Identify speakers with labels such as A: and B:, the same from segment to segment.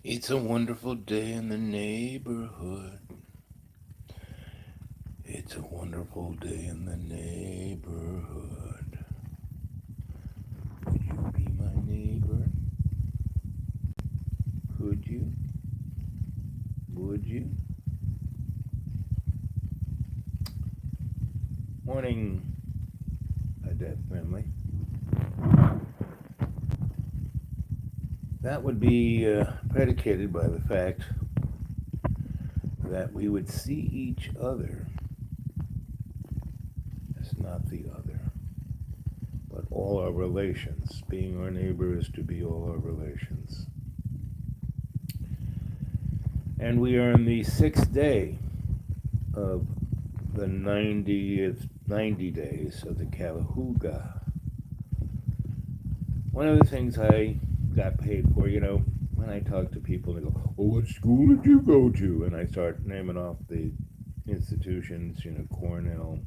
A: It's a wonderful day in the neighborhood. It's a wonderful day in the neighborhood. Would you be my neighbor? Could you? Would you? Morning, a deaf family. That would be predicated by the fact that we would see each other as not the other, but all our relations. Being our neighbor is to be all our relations. And we are in the sixth day of the 90 days of the Calahuga. One of the things I got paid for, when I talk to people, they go, "Well, what school did you go to?" And I start naming off the institutions, Cornell,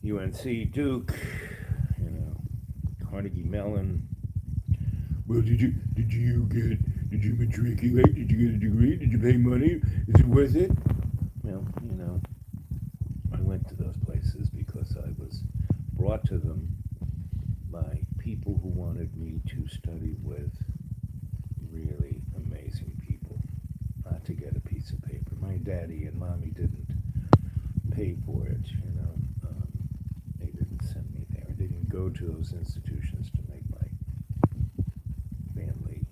A: UNC, Duke, Carnegie Mellon. Well, did you matriculate? Did you get a degree? Did you pay money? Is it worth it? Well, I went to those places because I was brought to them by people who wanted me to study with really amazing people, not to get a piece of paper. My daddy and mommy didn't pay for it, they didn't send me there. I didn't go to those institutions to make my family.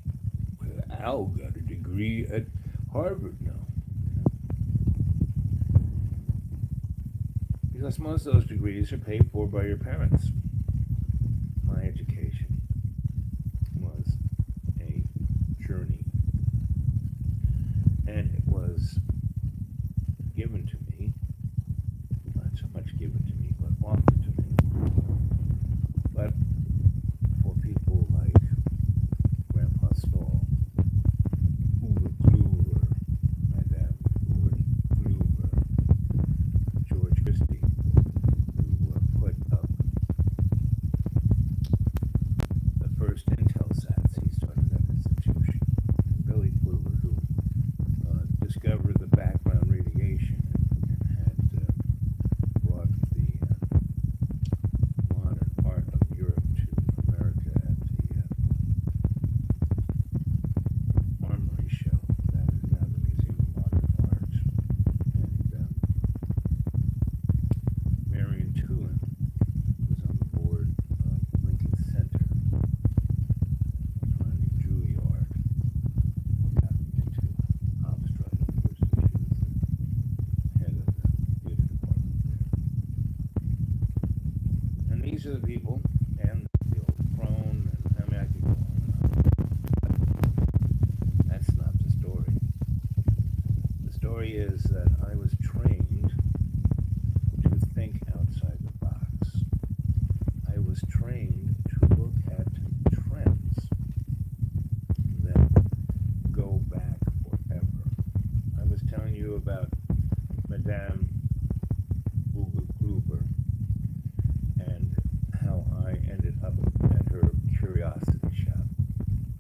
A: Well, Al got a degree at Harvard. No, because most of those degrees are paid for by your parents. My education was a journey, and it was given to me, not so much given to me, but offered to me. But for people like Grandpa Stahl, Uwe Kluwer, Madame Uwe Kluwer, George Christie, who put up the first Intelsats. He started that institution. Billy Kluwer, who discovered the background radiation and had brought the modern art of Europe to America at the Armory Show, that is now the Museum of Modern Art. And Marion Tulin was on the board of Lincoln Center, trying to Juilliard, got me into Hofstra University. She was the head of the theater department there. And these are the people, and the old crone, and I mean, I could go on and on. That's not the story. The story is that I was trained to think outside the box. I was trained to look at trends that go back forever. I was telling you about Madame Uwe Gruber and how I ended up at her curiosity shop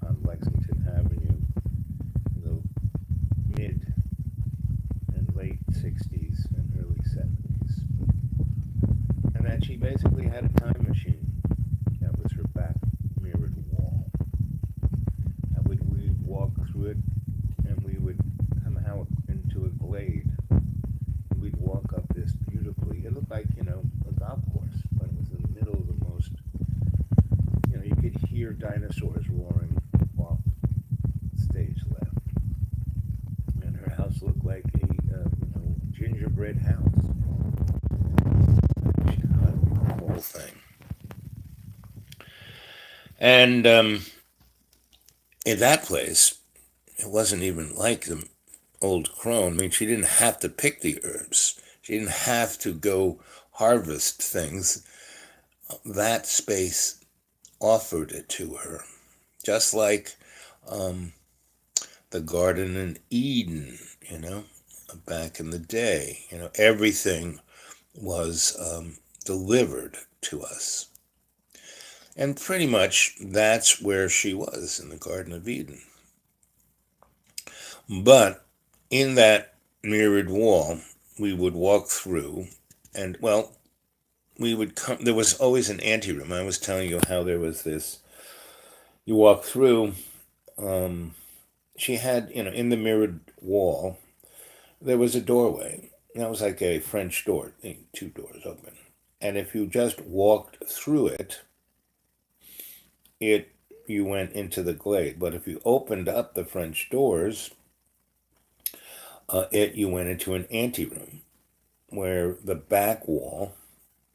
A: on Lexington Avenue in the mid and late 60s and early 70s. And that she basically had a time machine. That was her back mirrored wall. We'd walk through it and we would come out into a glade. And we'd walk up this beautifully, it looked like, a golf course, but it was in the middle of the most, you could hear dinosaurs roaring off stage left. And her house looked like a, gingerbread house. She cut the whole thing. And in that place, it wasn't even like the old crone. I mean, she didn't have to pick the herbs. She didn't have to go harvest things. That space offered it to her. Just like um, the Garden in Eden, back in the day. Everything was delivered to us. And pretty much that's where she was in the Garden of Eden. But in that mirrored wall, we would walk through, and well, we would come. There was always an anteroom. I was telling you how there was this. You walk through. Um, she had, in the mirrored wall, there was a doorway. That was like a French door, two doors open. And if you just walked through it, it you went into the glade. But if you opened up the French doors, it you went into an anteroom where the back wall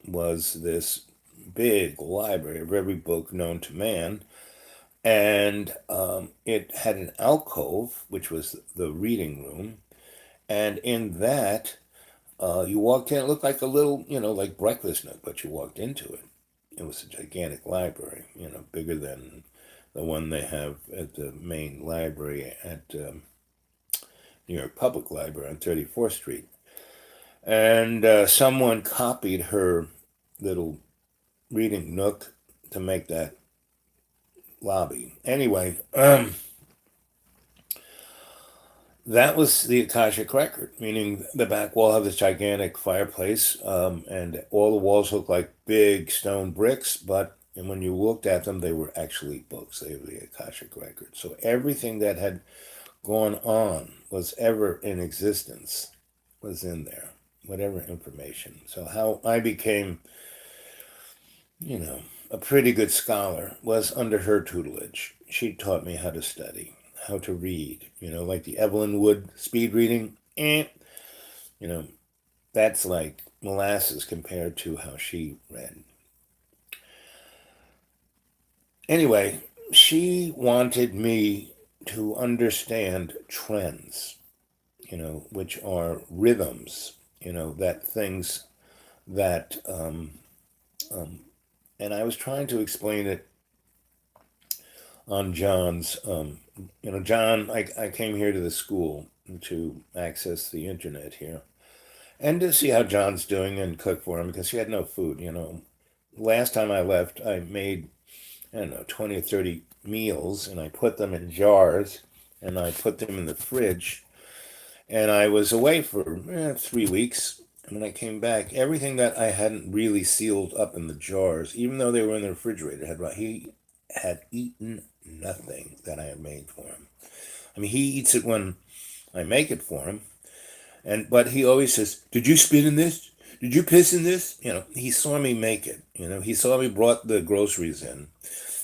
A: was this big library of every book known to man, and it had an alcove, which was the reading room, and in that, you walked in. It looked like a little, like breakfast nook, but you walked into it. It was a gigantic library, bigger than the one they have at the main library at New York Public Library on 34th Street. And someone copied her little reading nook to make that lobby. Anyway, that was the Akashic record, meaning the back wall had this gigantic fireplace, and all the walls looked like big stone bricks, but and when you looked at them, they were actually books. They were the Akashic record. So everything that had gone on, was ever in existence, was in there, whatever information. So how I became, you know, a pretty good scholar was under her tutelage. She taught me how to study, how to read, like the Evelyn Wood speed reading. You know, that's like molasses compared to how she read. Anyway, she wanted me to understand trends, which are rhythms, that things that, and I was trying to explain it on John's, John, I came here to the school to access the internet here and to see how John's doing and cook for him because he had no food, Last time I left, I made, I don't know, 20 or 30 meals and I put them in jars and I put them in the fridge. And I was away for 3 weeks. And when I came back, everything that I hadn't really sealed up in the jars, even though they were in the refrigerator, he had eaten nothing that I had made for him. I mean, he eats it when I make it for him, but he always says, "Did you spit in this? Did you piss in this?" He saw me make it. He saw me brought the groceries in.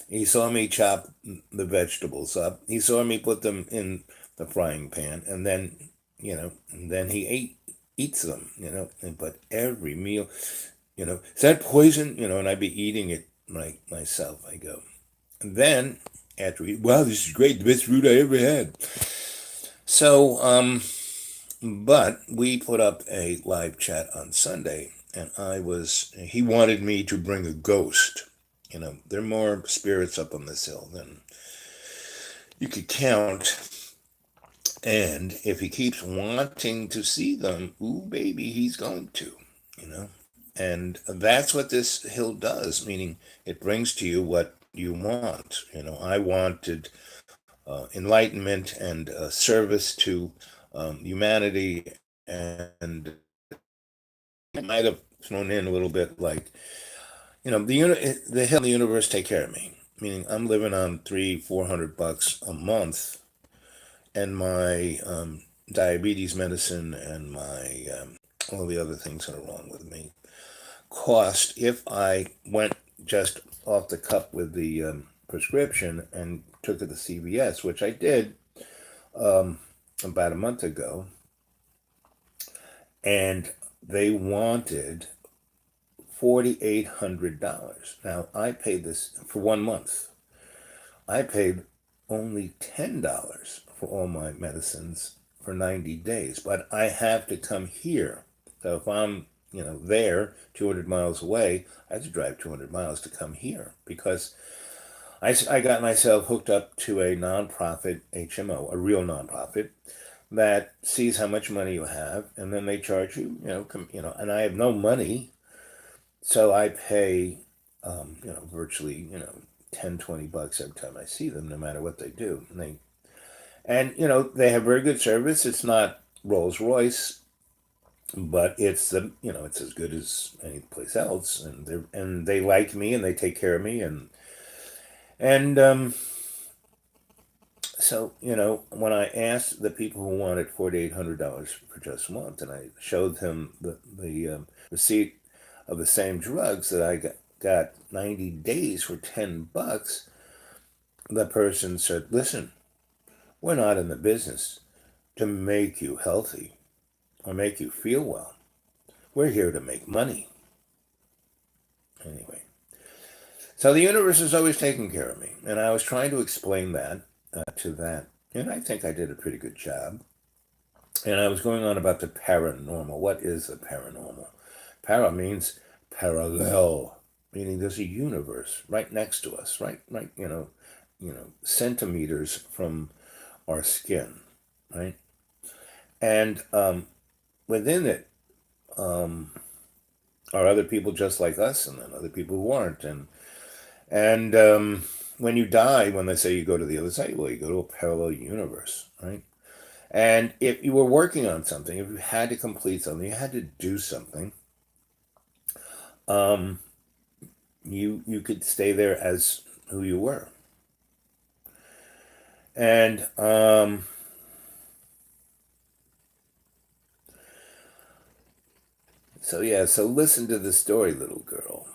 A: He saw me chop the vegetables up. He saw me put them in the frying pan, and then he eats them. But every meal, is that poison? And I'd be eating it myself. I go, and then after we, wow, this is great, the best food I ever had. So, but we put up a live chat on Sunday, and he wanted me to bring a ghost. There are more spirits up on this hill than you could count. And if he keeps wanting to see them, ooh, baby, he's going to, you know. And that's what this hill does, meaning it brings to you what you want. I wanted enlightenment and service to humanity, and I might have thrown in a little bit like, the hill and the universe take care of me. Meaning, I'm living on 300-400 bucks a month, and my diabetes medicine and my all the other things that are wrong with me cost, if I went just off the cup with the prescription and took it to CVS, which I did about a month ago, and they wanted $4,800. Now, I paid this for 1 month. I paid only $10 for all my medicines for 90 days, but I have to come here. So if I'm, there 200 miles away, I have to drive 200 miles to come here because I got myself hooked up to a nonprofit HMO, a real nonprofit that sees how much money you have, and then they charge you, and I have no money, so I pay virtually, 10, $20 every time I see them, no matter what they do. And they have very good service. It's not Rolls Royce, but it's as good as any place else. And they like me and they take care of me, and so when I asked the people who wanted $4,800 for just a month, and I showed them the receipt of the same drugs that I got 90 days for $10, the person said, "Listen, we're not in the business to make you healthy or make you feel well. We're here to make money." Anyway, so the universe is always taking care of me, and I was trying to explain that to that, and I think I did a pretty good job. And I was going on about the paranormal. What is the paranormal? Para means parallel, meaning there's a universe right next to us, right, centimeters from our skin, right? And within it are other people just like us, and then other people who aren't. And when you die, when they say you go to the other side, well, you go to a parallel universe, right? And if you were working on something, if you had to complete something, you had to do something, um, you could stay there as who you were. And so listen to the story, little girl.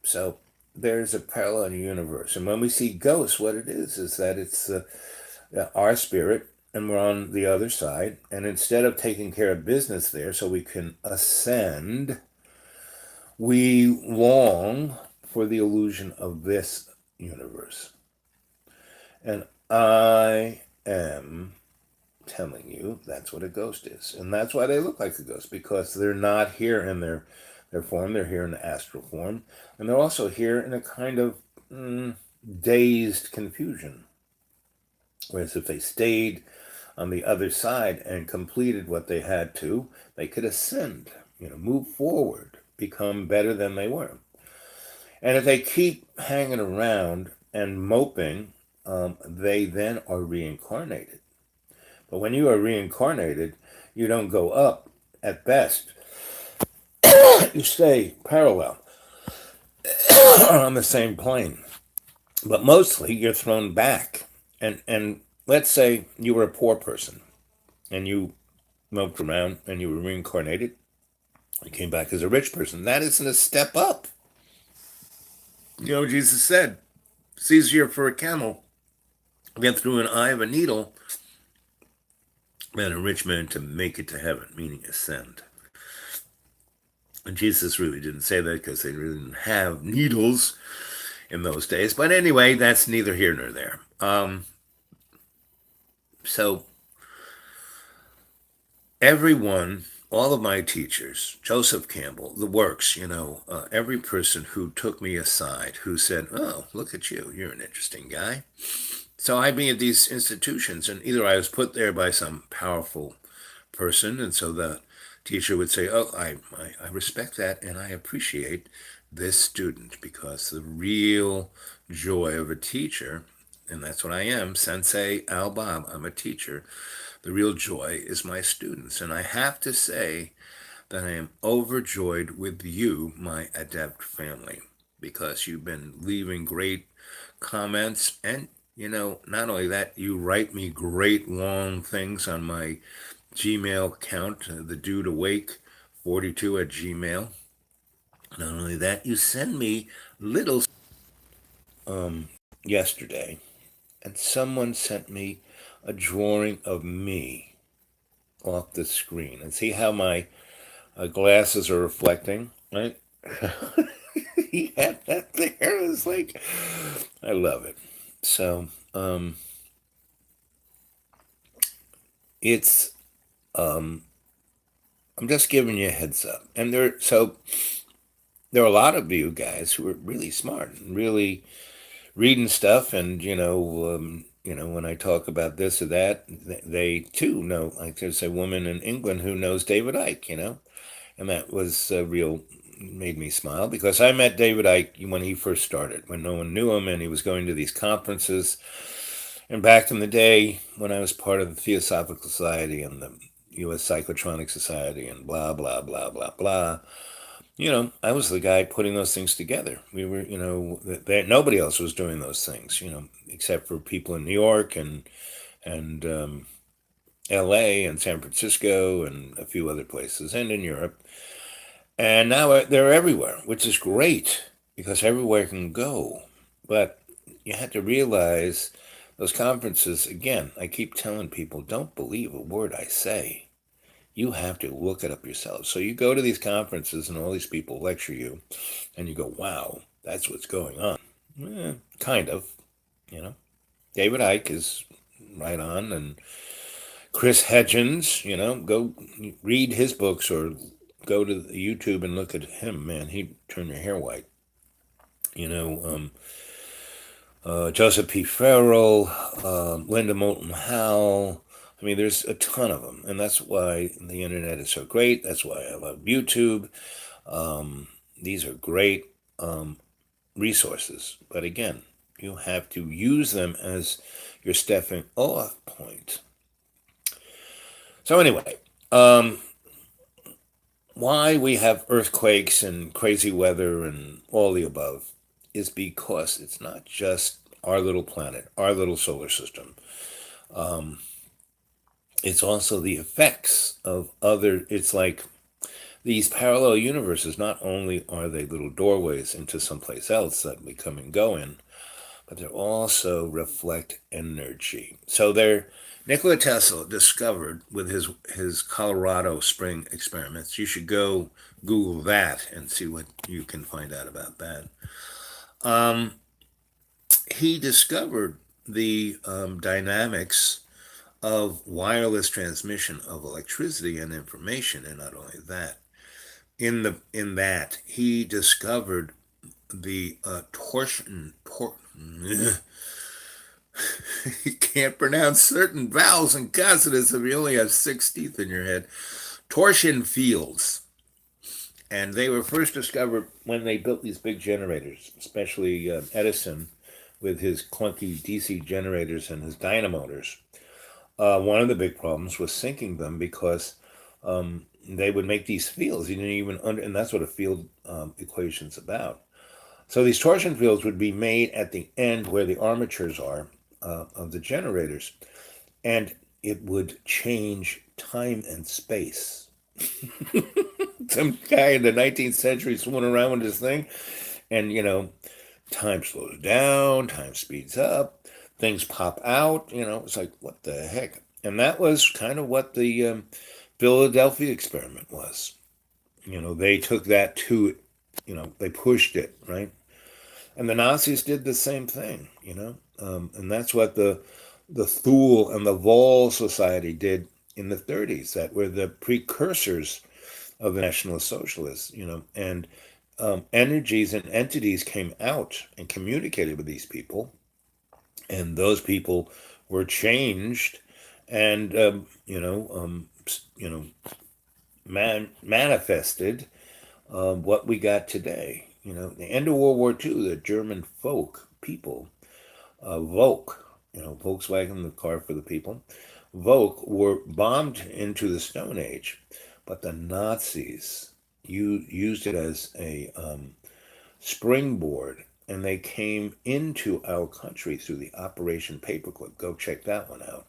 A: So there's a parallel universe, and when we see ghosts, what it is that it's our spirit, and we're on the other side. And instead of taking care of business there so we can ascend, we long for the illusion of this universe. And I am telling you that's what a ghost is. And that's why they look like a ghost, because they're not here in their form, they're here in the astral form. And they're also here in a kind of dazed confusion. Whereas if they stayed on the other side and completed what they had to, they could ascend, move forward, become better than they were. And if they keep hanging around and moping, they then are reincarnated. But when you are reincarnated, you don't go up at best. You stay parallel on the same plane. But mostly you're thrown back. And let's say you were a poor person and you moped around and you were reincarnated. You came back as a rich person. That isn't a step up. Jesus said, it's easier for a camel to get through an eye of a needle than a rich man to make it to heaven, meaning ascend. And Jesus really didn't say that because they really didn't have needles in those days. But anyway, that's neither here nor there. So everyone, all of my teachers, Joseph Campbell, the works, every person who took me aside, who said, "Oh, look at you, you're an interesting guy." So I'd be at these institutions, and either I was put there by some powerful person, and so the teacher would say, "Oh, I respect that, and I appreciate this student," because the real joy of a teacher, and that's what I am, Sensei Al Bob, I'm a teacher. The real joy is my students. And I have to say that I am overjoyed with you, my adept family, because you've been leaving great comments. And, not only that, you write me great long things on my Gmail account, the dude awake 42 at Gmail. Not only that, you send me little yesterday, and someone sent me a drawing of me off the screen. And see how my glasses are reflecting, right? He had that there. It's like, I love it. So, it's, I'm just giving you a heads up. And there are a lot of you guys who are really smart and really reading stuff, and when I talk about this or that, they too know. Like there's a woman in England who knows David Icke, and that was a real made me smile because I met David Icke when he first started, when no one knew him, and he was going to these conferences. And back in the day, when I was part of the Theosophical Society and the U.S. Psychotronic Society and blah, blah, blah, blah, blah, I was the guy putting those things together. We were, nobody else was doing those things, except for people in New York and L.A. and San Francisco and a few other places, and in Europe. And now they're everywhere, which is great because everywhere can go. But you have to realize those conferences, again, I keep telling people, don't believe a word I say. You have to look it up yourself. So you go to these conferences and all these people lecture you, and you go, wow, that's what's going on. Kind of, you know. David Icke is right on, and Chris Hedgens, go read his books or go to YouTube and look at him. Man, he'd turn your hair white. You know, Joseph P. Farrell, Linda Moulton Howe. I mean, there's a ton of them, and that's why the internet is so great. That's why I love YouTube. These are great resources, but again, you have to use them as your stepping off point. So anyway, why we have earthquakes and crazy weather and all the above is because it's not just our little planet, our little solar system. It's also the effects of other, it's like these parallel universes. Not only are they little doorways into someplace else that we come and go in, but they also reflect energy. So Nikola Tesla discovered with his Colorado Spring experiments. You should go Google that and see what you can find out about that. He discovered the dynamics of wireless transmission of electricity and information, and not only that, in that he discovered the torsion. You can't pronounce certain vowels and consonants if you only have 6 teeth in your head. Torsion fields. And they were first discovered when they built these big generators, especially Edison with his clunky DC generators and his dynamotors. One of the big problems was sinking them because they would make these fields. You didn't even and that's what a field equation's about. So these torsion fields would be made at the end where the armatures are of the generators, and it would change time and space. Some guy in the 19th century swimming around with this thing, and time slows down, time speeds up, things pop out. It's like, what the heck? And that was kind of what the Philadelphia experiment was. They took that to, they pushed it, right? And the Nazis did the same thing, and that's what the Thule and the Vol Society did in the 30s. That were the precursors of the National Socialists, and energies and entities came out and communicated with these people, and those people were changed, and manifested what we got today. The end of World War II, the German folk people, Volk, Volkswagen, the car for the people, Volk were bombed into the Stone Age, but the Nazis used it as a springboard, and they came into our country through the Operation Paperclip. Go check that one out.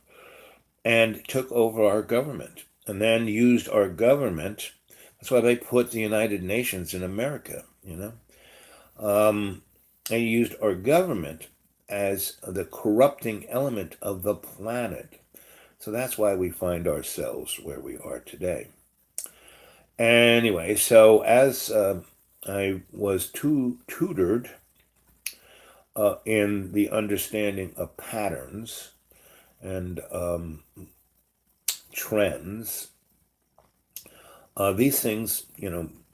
A: And took over our government, and then used our government. That's why they put the United Nations in America, They used our government as the corrupting element of the planet. So that's why we find ourselves where we are today. Anyway, so as I was tutored in the understanding of patterns and trends, these things,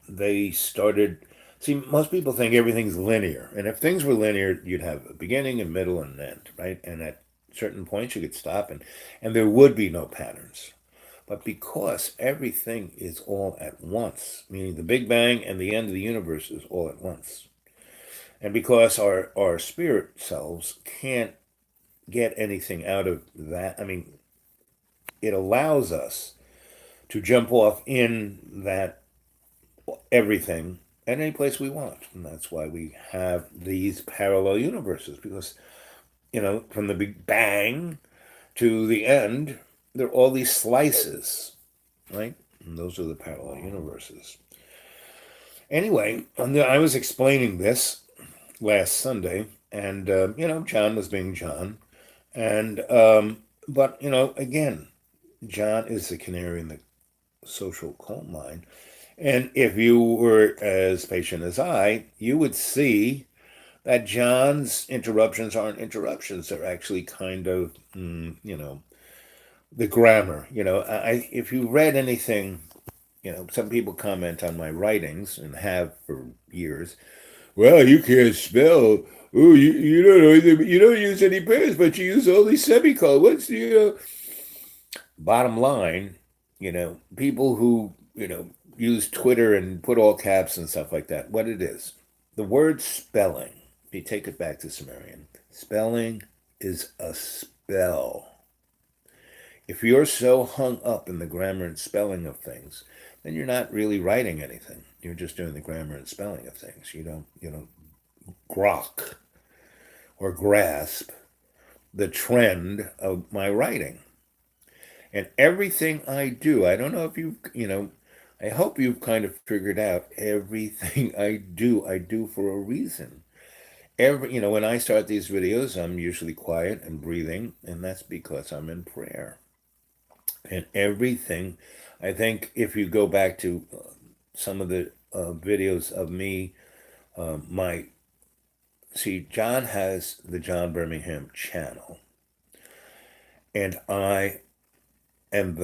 A: they started. See, most people think everything's linear, and if things were linear, you'd have a beginning, a middle, and an end, right? And at certain points, you could stop, and there would be no patterns. But because everything is all at once, meaning the Big Bang and the end of the universe is all at once, and because our spirit selves can't get anything out of that, I mean, it allows us to jump off in that everything at any place we want. And that's why we have these parallel universes, because, from the Big Bang to the end, there are all these slices, right? And those are the parallel universes. Anyway, I was explaining this last Sunday, and John was being John, and but again, John is the canary in the social coal mine, and if you were as patient as I, you would see that John's interruptions aren't interruptions; they're actually kind of, the grammar. If you read anything, some people comment on my writings and have for years. Well, you can't spell. Oh, you don't know. You don't use any pairs, but you use all these semicolons. What's bottom line? People who use Twitter and put all caps and stuff like that. What it is, the word spelling. If you take it back to Sumerian, spelling is a spell. If you're so hung up in the grammar and spelling of things, then you're not really writing anything. You're just doing the grammar and spelling of things. You don't grok or grasp the trend of my writing. And everything I do, I don't know if I hope you've kind of figured out everything I do for a reason. When I start these videos, I'm usually quiet and breathing, and that's because I'm in prayer. And everything, I think if you go back to some of the videos of me, my see, John has the John Birmingham channel, and I am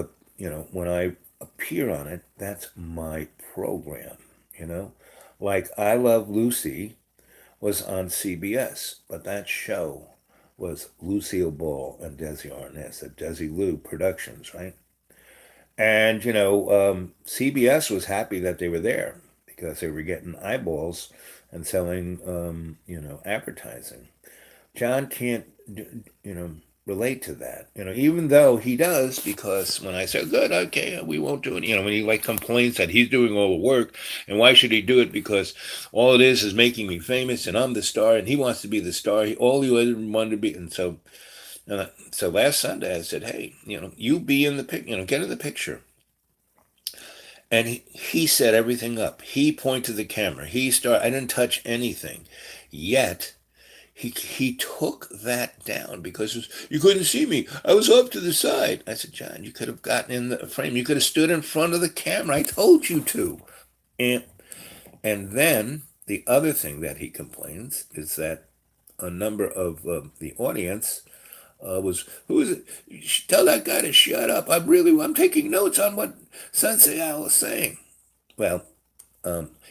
A: when I appear on it, that's my program. You know, like I Love Lucy was on CBS, but that show was Lucille Ball and Desi Arnaz at Desi Lou Productions, right? And CBS was happy that they were there because they were getting eyeballs and selling, advertising. John can't, relate to that. Even though he does, because when I say, good, okay, we won't do it. When he like complains that he's doing all the work, and why should he do it? Because all it is making me famous, and I'm the star, and he wants to be the star. All he ever wanted to be, and so last Sunday I said, hey, you be in the pic, get in the picture. And he set everything up. He pointed the camera. I didn't touch anything. Yet he took that down because you couldn't see me. I was off to the side. I said, John, you could have gotten in the frame. You could have stood in front of the camera. I told you to. And and then the other thing that he complains is that a number of the audience was, who is it? Tell that guy to shut up. I'm taking notes on what Sensei Al is saying. Well,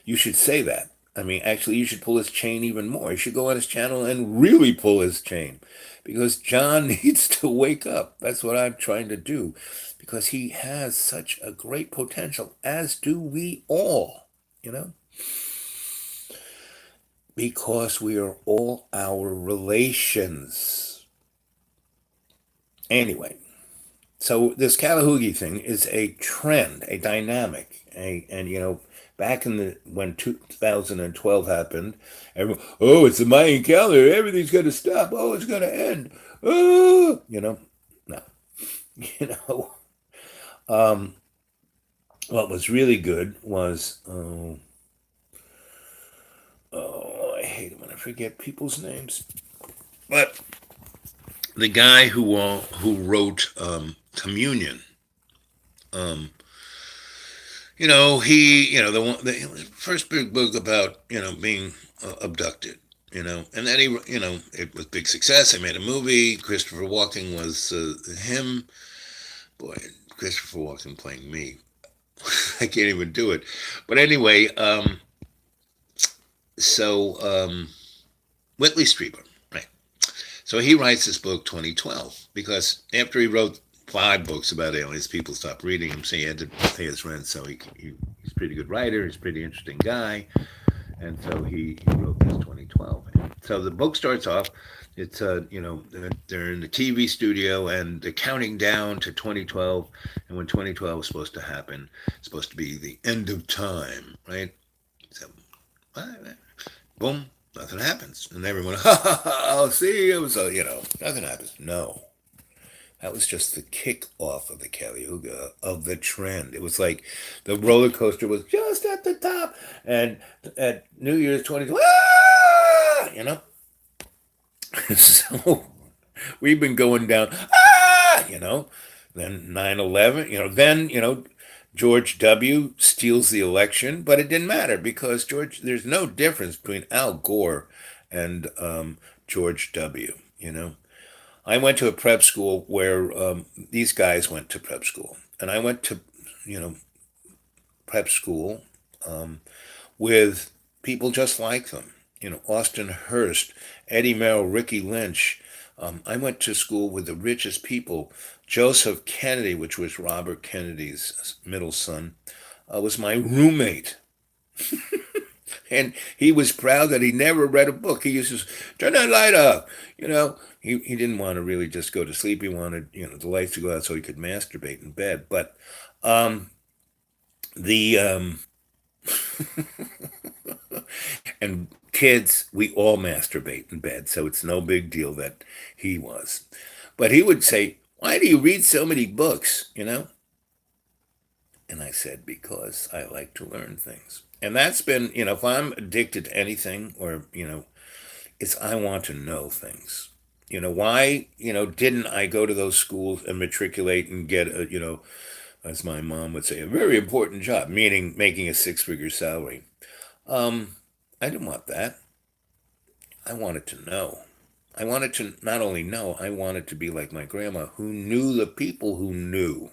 A: you should say that. I mean, actually, you should pull his chain even more. You should go on his channel and really pull his chain because John needs to wake up. That's what I'm trying to do because he has such a great potential, as do we all, you know, because we are all our relations. Anyway, so this Callahoogie thing is a trend, a dynamic, and back in the when 2012 happened, everyone, oh, it's the Mayan calendar, everything's going to stop, oh, it's going to end, oh, no, you know, um, what was really good was, I hate it when I forget people's names, but the guy who wrote Communion. Um, the first big book about being abducted. And then it was big success. They made a movie. Christopher Walken was him. Boy, Christopher Walken playing me. I can't even do it. But anyway, so Whitley Strieber, right? So he writes this book 2012 because after he wrote 5 books about aliens. People stopped reading him, so he had to pay his rent. So he's a pretty good writer. He's a pretty interesting guy, and so he wrote this 2012. So the book starts off. It's they're in the TV studio and they're counting down to 2012, and when 2012 is supposed to happen, it's supposed to be the end of time, right? So, boom, nothing happens, and everyone, ha ha ha! Oh, see, it was nothing happens. No, that was just the kick off of the Caliuga of the trend. It was like the roller coaster was just at the top, and at New Year's 2020, so we've been going down, then 9/11, then, George W. steals the election, but it didn't matter because there's no difference between Al Gore and George W. I went to a prep school where these guys went to prep school, and I went to, you know, prep school with people just like them. Austin Hurst, Eddie Merrill, Ricky Lynch. I went to school with the richest people. Joseph Kennedy, which was Robert Kennedy's middle son, was my roommate. And he was proud that he never read a book. He used to turn that light up. He didn't want to really just go to sleep. He wanted, the lights to go out so he could masturbate in bed. But the and kids, we all masturbate in bed, so it's no big deal that he was. But he would say, "Why do you read so many books?" And I said, "Because I like to learn things." And that's been, if I'm addicted to anything, or it's I want to know things. Why, didn't I go to those schools and matriculate and get a, as my mom would say, a very important job, meaning making a six-figure salary? I didn't want that. I wanted to know. I wanted to not only know, I wanted to be like my grandma who knew the people who knew.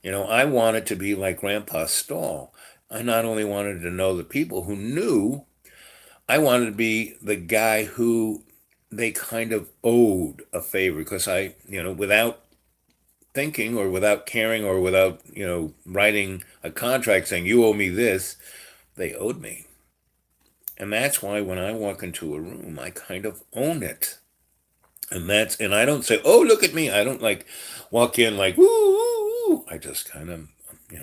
A: I wanted to be like Grandpa Stahl. I not only wanted to know the people who knew, I wanted to be the guy who they kind of owed a favor because without thinking or without caring or without, writing a contract saying you owe me this, they owed me. And that's why when I walk into a room, I kind of own it. And I don't say, "Oh, look at me." I don't like walk in like, "Woo, woo, woo." I just kind of,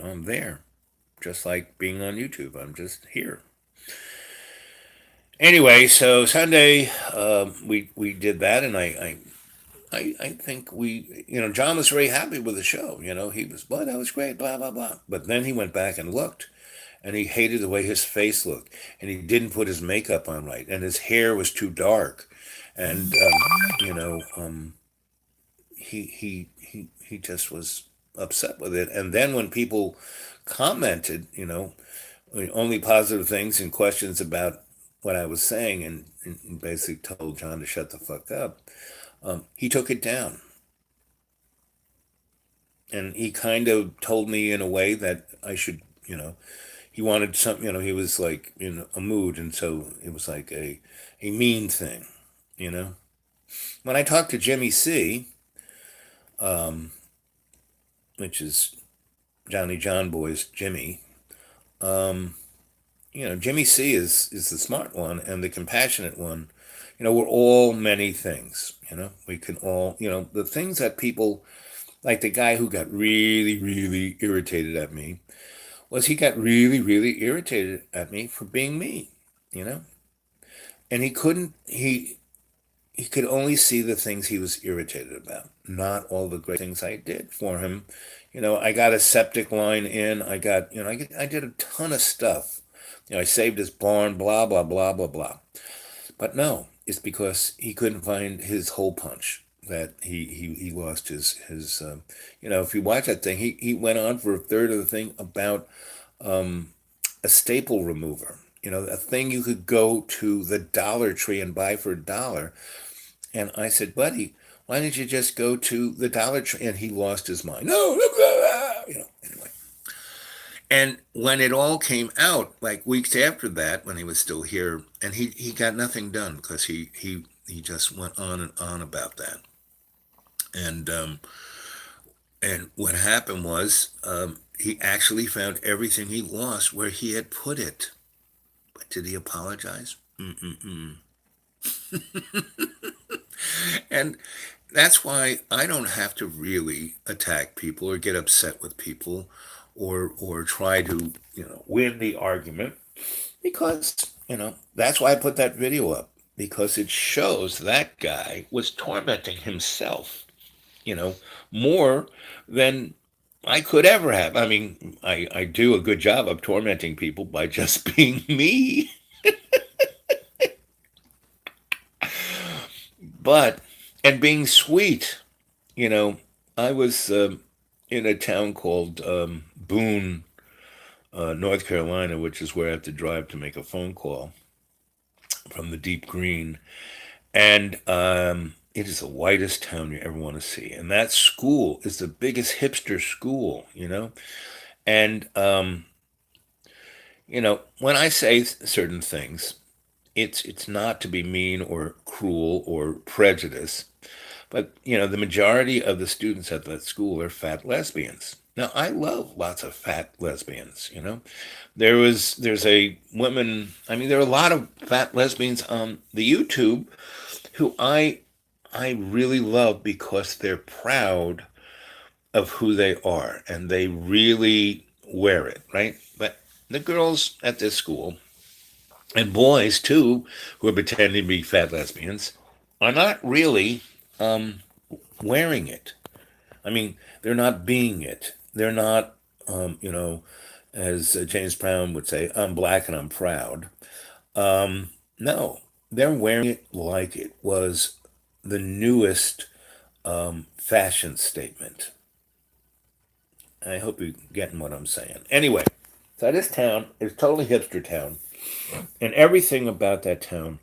A: I'm there. Just like being on YouTube. I'm just here. Anyway, so Sunday, we did that, and I think John was very happy with the show. He was, "Boy, that was great," blah blah blah. But then he went back and looked, and he hated the way his face looked, and he didn't put his makeup on right, and his hair was too dark, and he just was upset with it. And then when people commented, only positive things and questions about what I was saying, and basically told John to shut the fuck up, he took it down. And he kind of told me in a way that I should, he wanted something, he was like in a mood, and so it was like a mean thing, you know. When I talked to Jimmy C, which is Johnny John Boy's Jimmy, Jimmy C is the smart one and the compassionate one. We're all many things. We can all, the things that people, like the guy who got really, really irritated at me, was he got really, really irritated at me for being me, you know? And he could only see the things he was irritated about, not all the great things I did for him. I got a septic line in. I got, I did a ton of stuff. I saved his barn, blah, blah, blah, blah, blah. But no, it's because he couldn't find his hole punch that he lost his if you watch that thing, he went on for a third of the thing about a staple remover. A thing you could go to the Dollar Tree and buy for $1. And I said, "Buddy, why didn't you just go to the Dollar Tree?" And he lost his mind. No, anyway. And when it all came out, like weeks after that, when he was still here, and he got nothing done because he just went on and on about that. And And what happened was he actually found everything he lost where he had put it. But did he apologize? Mm-mm-mm. And that's why I don't have to really attack people or get upset with people or try to, win the argument because, that's why I put that video up because it shows that guy was tormenting himself, you know, more than I could ever have. I mean, I do a good job of tormenting people by just being me, but and being sweet. You know, I was in a town called Boone, North Carolina, which is where I have to drive to make a phone call from the deep green. And it is the whitest town you ever want to see. And that school is the biggest hipster school. And, when I say certain things, it's not to be mean or cruel or prejudiced. But, the majority of the students at that school are fat lesbians. Now, I love lots of fat lesbians. There's a woman, I mean, there are a lot of fat lesbians on the YouTube who I really love because they're proud of who they are and they really wear it, right? But the girls at this school and boys too who are pretending to be fat lesbians are not really wearing it. I mean, they're not being it. They're not, as James Brown would say, I'm black and I'm proud. No, they're wearing it like it was the newest fashion statement. I hope you're getting what I'm saying. Anyway, so this town is totally hipster town, and everything about that town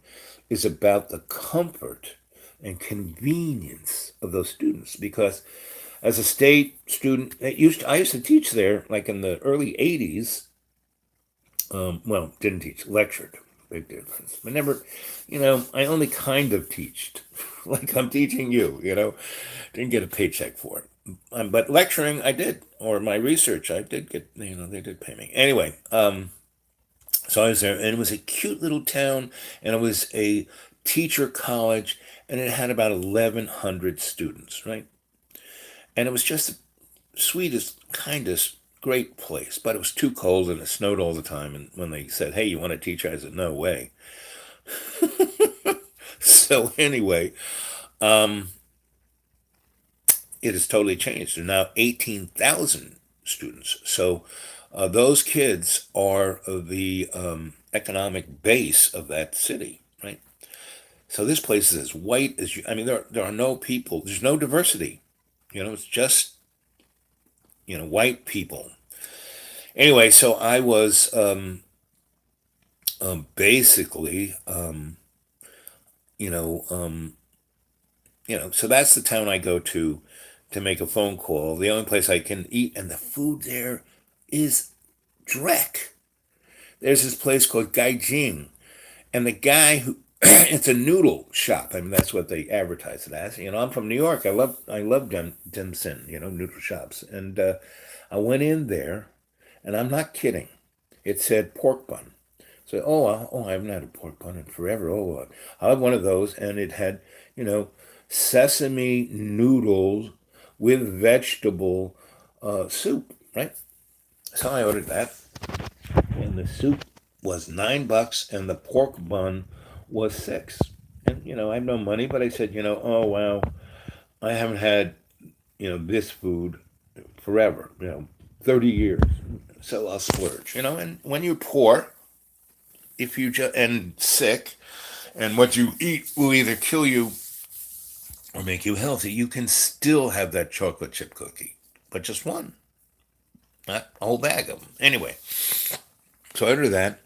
A: is about the comfort and convenience of those students. Because as a state student, I used to teach there, like in the early '80s. Well, didn't teach, lectured. Big difference. I never, I only kind of teached, like I'm teaching you. Didn't get a paycheck for it. But lecturing, I did, or my research, I did get, they did pay me. Anyway, so I was there, and it was a cute little town, and it was a teacher college, and it had about 1,100 students, right? And it was just the sweetest, kindest, great place, but it was too cold and it snowed all the time. And when they said, "Hey, you want to teach?" I said, "No way." So anyway, it has totally changed. There are now 18,000 students. So those kids are the economic base of that city, right? So this place is as white as you. I mean, there are no people. There's no diversity. It's just white people. Anyway, so I was basically, you know, um, so that's the town I go to make a phone call. The only place I can eat, and the food there is dreck. There's this place called Gaijin, and the guy who it's a noodle shop. I mean, that's what they advertise it as. I'm from New York. I love dim sum, noodle shops, and I went in there, and I'm not kidding. It said pork bun. So, I haven't had a pork bun in forever. Oh, I'll have one of those. And it had, you know, sesame noodles with vegetable soup, right? So I ordered that. And the soup was $9 and the pork bun was 6. And, I have no money, but I said, oh, wow, I haven't had, this food forever, 30 years. So I'll splurge, and when you're poor, if you just and sick, and what you eat will either kill you or make you healthy, you can still have that chocolate chip cookie, but just one, not a whole bag of them. Anyway, so I ordered that,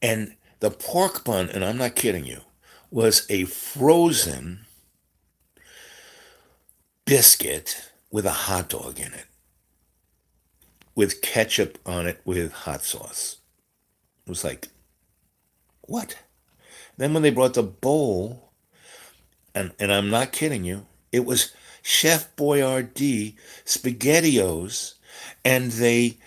A: and the pork bun, and I'm not kidding you, was a frozen biscuit with a hot dog in it, with ketchup on it, with hot sauce. It was like, what? Then when they brought the bowl, and I'm not kidding you, it was Chef Boyardee SpaghettiOs, and they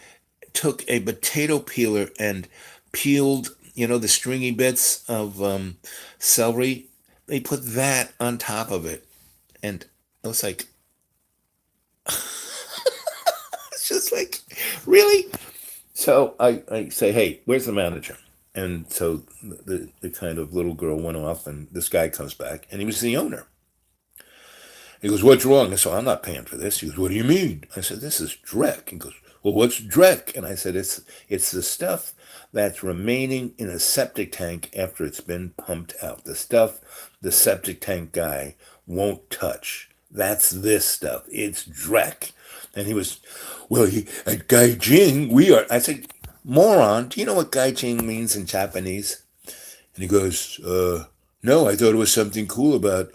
A: took a potato peeler and peeled, the stringy bits of celery. They put that on top of it, and I was like, it's just like, really? So I say, hey, where's the manager? And so the kind of little girl went off, and this guy comes back, and he was the owner. He goes, what's wrong? I said, I'm not paying for this. He goes, what do you mean? I said, this is dreck. He goes, well, what's dreck? And I said, it's the stuff that's remaining in a septic tank after it's been pumped out. The stuff the septic tank guy won't touch. That's this stuff. It's dreck. And he was, well, at Gaijing, we are. I said, moron, do you know what Gaijing means in Japanese? And he goes, no, I thought it was something cool about,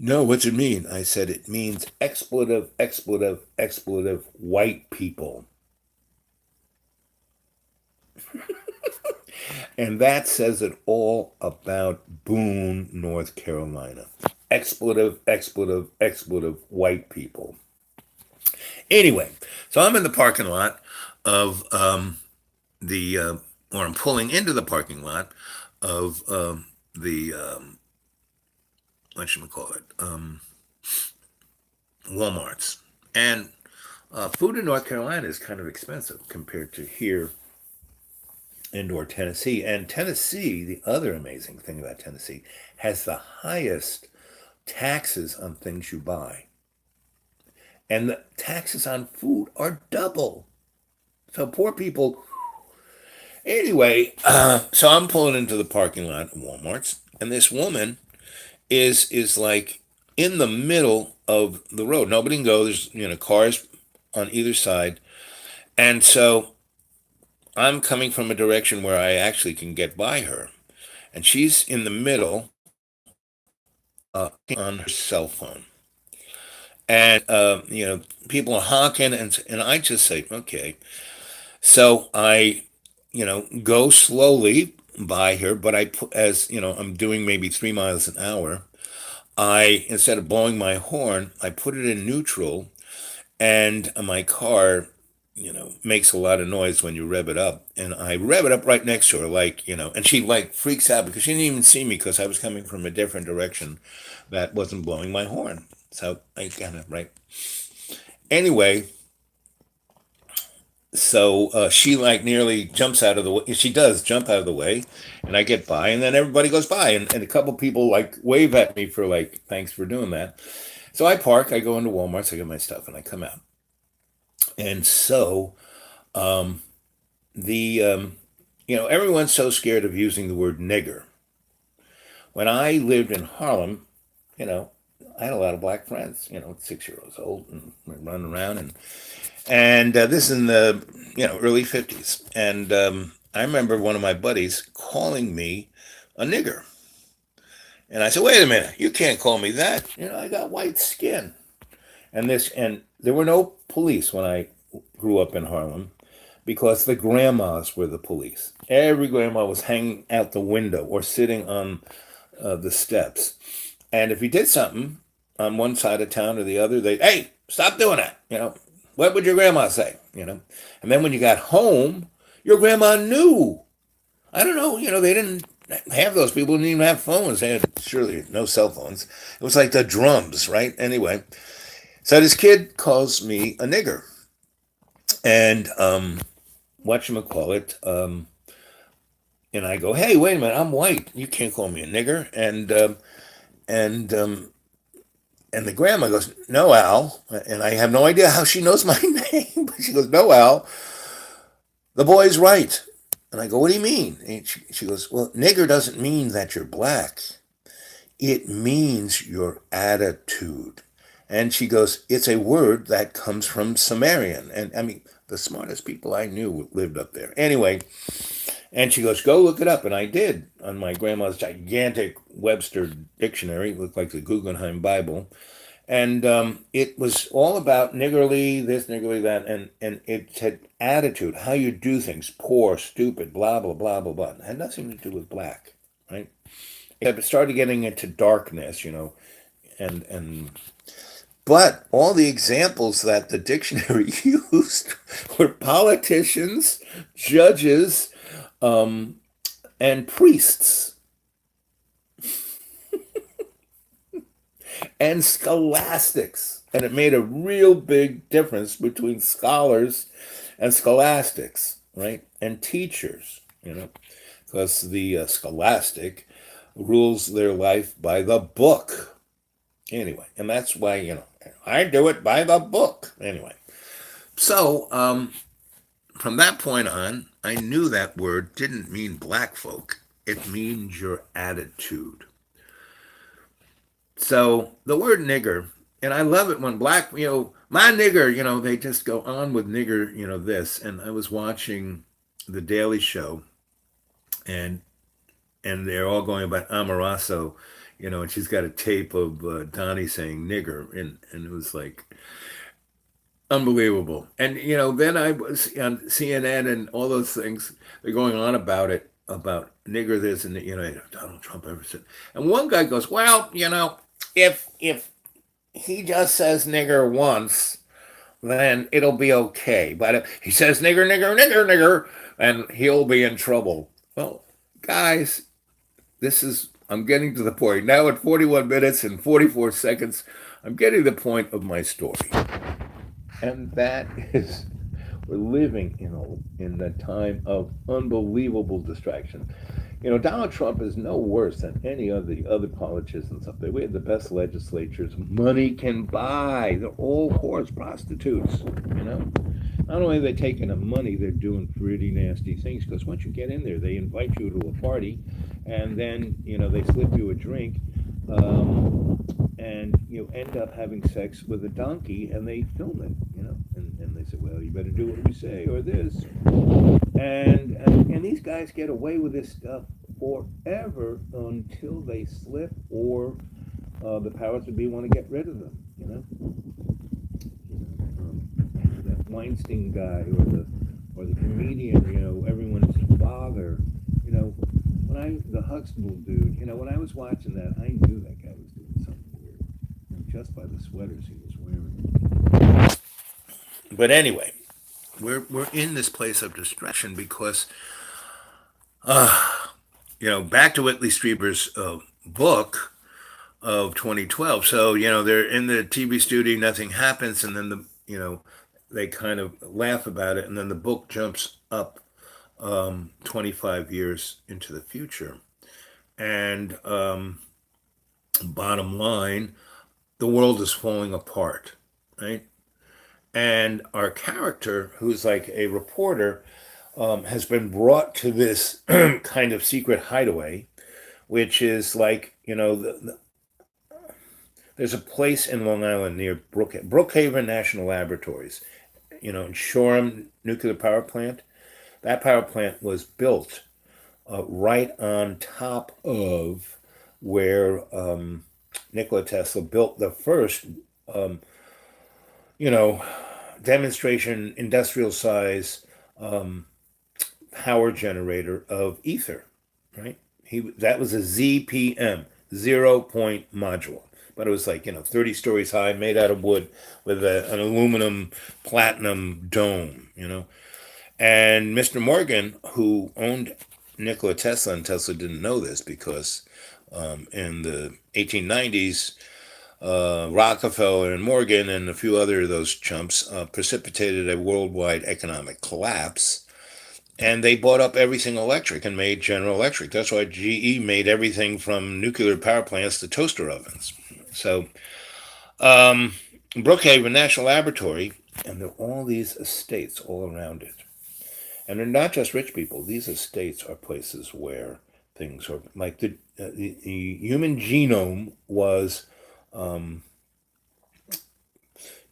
A: no, what's it mean? I said, it means expletive, expletive, expletive, white people. And that says it all about Boone, North Carolina. Expletive, expletive, expletive, white people. Anyway, so I'm in the parking lot of or I'm pulling into the parking lot of the, what should we call it, Walmart's. And food in North Carolina is kind of expensive compared to here in or Tennessee. And Tennessee, the other amazing thing about Tennessee, has the highest taxes on things you buy. And the taxes on food are double. So poor people. Anyway, so I'm pulling into the parking lot of Walmart's, and this woman is like in the middle of the road. Nobody can go. There's cars on either side, and so I'm coming from a direction where I actually can get by her, and she's in the middle on her cell phone, and people are honking, and I just say, okay. So I go slowly by her, but I put, as I'm doing maybe 3 miles an hour. I, instead of blowing my horn, I put it in neutral, and my car, makes a lot of noise when you rev it up. And I rev it up right next to her, like, and she like freaks out because she didn't even see me because I was coming from a different direction that wasn't blowing my horn. So I kind of, right. Anyway, so she like nearly jumps out of the way. She does jump out of the way, and I get by, and then everybody goes by, and a couple people like wave at me for like thanks for doing that. So I park, I go into Walmart, I get my stuff, and I come out. And so the everyone's so scared of using the word nigger. When I lived in Harlem, you know, I had a lot of black friends. 6 years old and running around, and this is in the early '50s, and I remember one of my buddies calling me a nigger, and I said, "Wait a minute, you can't call me that. I got white skin." And there were no police when I grew up in Harlem because the grandmas were the police. Every grandma was hanging out the window or sitting on the steps. And if you did something on one side of town or the other, they, hey, stop doing that. What would your grandma say? And then when you got home, your grandma knew. I don't know, they didn't have those people, didn't even have phones. They had surely no cell phones. It was like the drums, right? Anyway, so this kid calls me a nigger. And whatchamacallit, and I go, hey, wait a minute, I'm white. You can't call me a nigger. And and the grandma goes, no, Al. And I have no idea how she knows my name, but she goes, no, Al, the boy's right. And I go, what do you mean? And she goes, well, nigger doesn't mean that you're black. It means your attitude. And she goes, it's a word that comes from Sumerian. And I mean, the smartest people I knew lived up there. Anyway, and she goes, go look it up. And I did on my grandma's gigantic Webster dictionary. It looked like the Guggenheim Bible. And it was all about niggerly, this, niggerly, that. And it said attitude, how you do things, poor, stupid, blah, blah, blah, blah, blah. It had nothing to do with black, right? It started getting into darkness, and But all the examples that the dictionary used were politicians, judges, um, and priests and scholastics. And it made a real big difference between scholars and scholastics, right? And teachers, because the scholastic rules their life by the book. Anyway, and that's why, I do it by the book. Anyway, so from that point on, I knew that word didn't mean black folk, it means your attitude. So the word nigger, and I love it when black, my nigger, they just go on with nigger, this. And I was watching The Daily Show, and they're all going about Amaraso, and she's got a tape of Donnie saying nigger, and it was like unbelievable. And then I was on CNN and all those things. They're going on about it, about nigger this and Donald Trump ever said. And one guy goes, well, if he just says nigger once, then it'll be okay. But if he says nigger, nigger, nigger, nigger, and he'll be in trouble. Well, guys, I'm getting to the point. Now at 41 minutes and 44 seconds, I'm getting to the point of my story. And that is, we're living in the time of unbelievable distraction. Donald Trump is no worse than any of the other politicians up there. We have the best legislatures money can buy. They're all whores, prostitutes. Not only are they taking the money, they're doing pretty nasty things. Because once you get in there, they invite you to a party, and then they slip you a drink, and you end up having sex with a donkey, and they film it. And they say, well, you better do what we say, or this. And these guys get away with this stuff forever until they slip, or the powers that be want to get rid of them. That Weinstein guy, or the comedian, everyone's father. The Huxtable dude. When I was watching that, I knew that guy was doing something weird, just by the sweaters he was wearing. But anyway, we're in this place of distraction because back to Whitley Strieber's book of 2012. So they're in the TV studio, nothing happens, and then they kind of laugh about it, and then the book jumps up 25 years into the future, and bottom line, the world is falling apart, right? And our character, who's like a reporter, has been brought to this kind of secret hideaway, which is like, there's a place in Long Island near Brookhaven National Laboratories, in Shoreham Nuclear Power Plant. That power plant was built right on top of where Nikola Tesla built the first, demonstration industrial size power generator of ether, right? That was a ZPM, 0 point module. But it was like, 30 stories high, made out of wood with an aluminum platinum dome, And Mr. Morgan, who owned Nikola Tesla, and Tesla didn't know this because in the 1890s, Rockefeller and Morgan and a few other of those chumps precipitated a worldwide economic collapse. And they bought up everything electric and made General Electric. That's why GE made everything from nuclear power plants to toaster ovens. So, Brookhaven National Laboratory, and there are all these estates all around it. And they're not just rich people. These estates are places where things are like the human genome was, what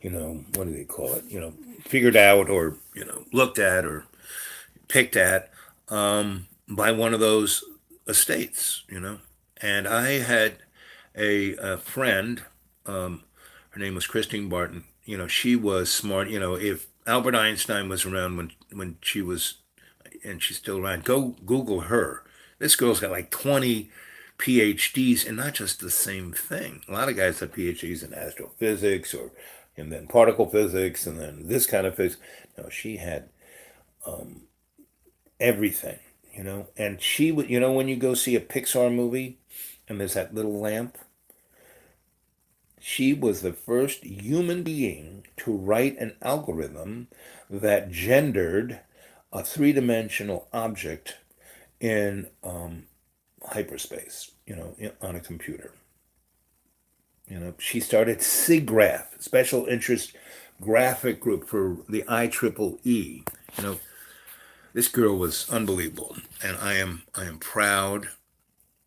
A: do they call it? Figured out or looked at or picked at by one of those estates. And I had a friend. Her name was Christine Barton. She was smart. If Albert Einstein was around when she was, and she's still around, go Google her. This girl's got like 20 PhDs in not just the same thing. A lot of guys have PhDs in astrophysics or and then particle physics and then this kind of physics. No, she had everything, And she would, when you go see a Pixar movie and there's that little lamp, she was the first human being to write an algorithm that gendered a three-dimensional object in hyperspace, on a computer. She started SIGGRAPH, Special Interest Graphic Group for the IEEE. You know, this girl was unbelievable, and I am proud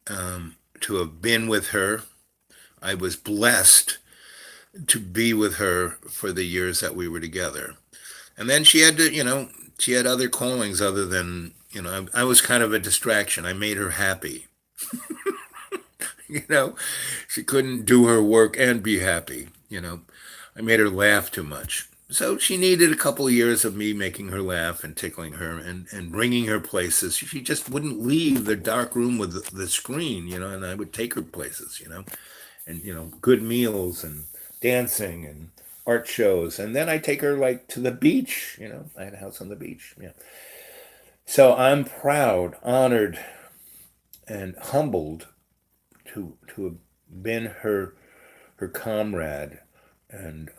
A: to have been with her. I was blessed to be with her for the years that we were together. And then she had to, she had other callings other than, I was kind of a distraction. I made her happy. you know, she couldn't do her work and be happy. I made her laugh too much. So she needed a couple of years of me making her laugh and tickling her and bringing her places. She just wouldn't leave the dark room with the screen, and I would take her places, and, good meals and dancing and art shows. And then I take her like to the beach. I had a house on the beach. Yeah. So I'm proud, honored, and humbled to have been her comrade and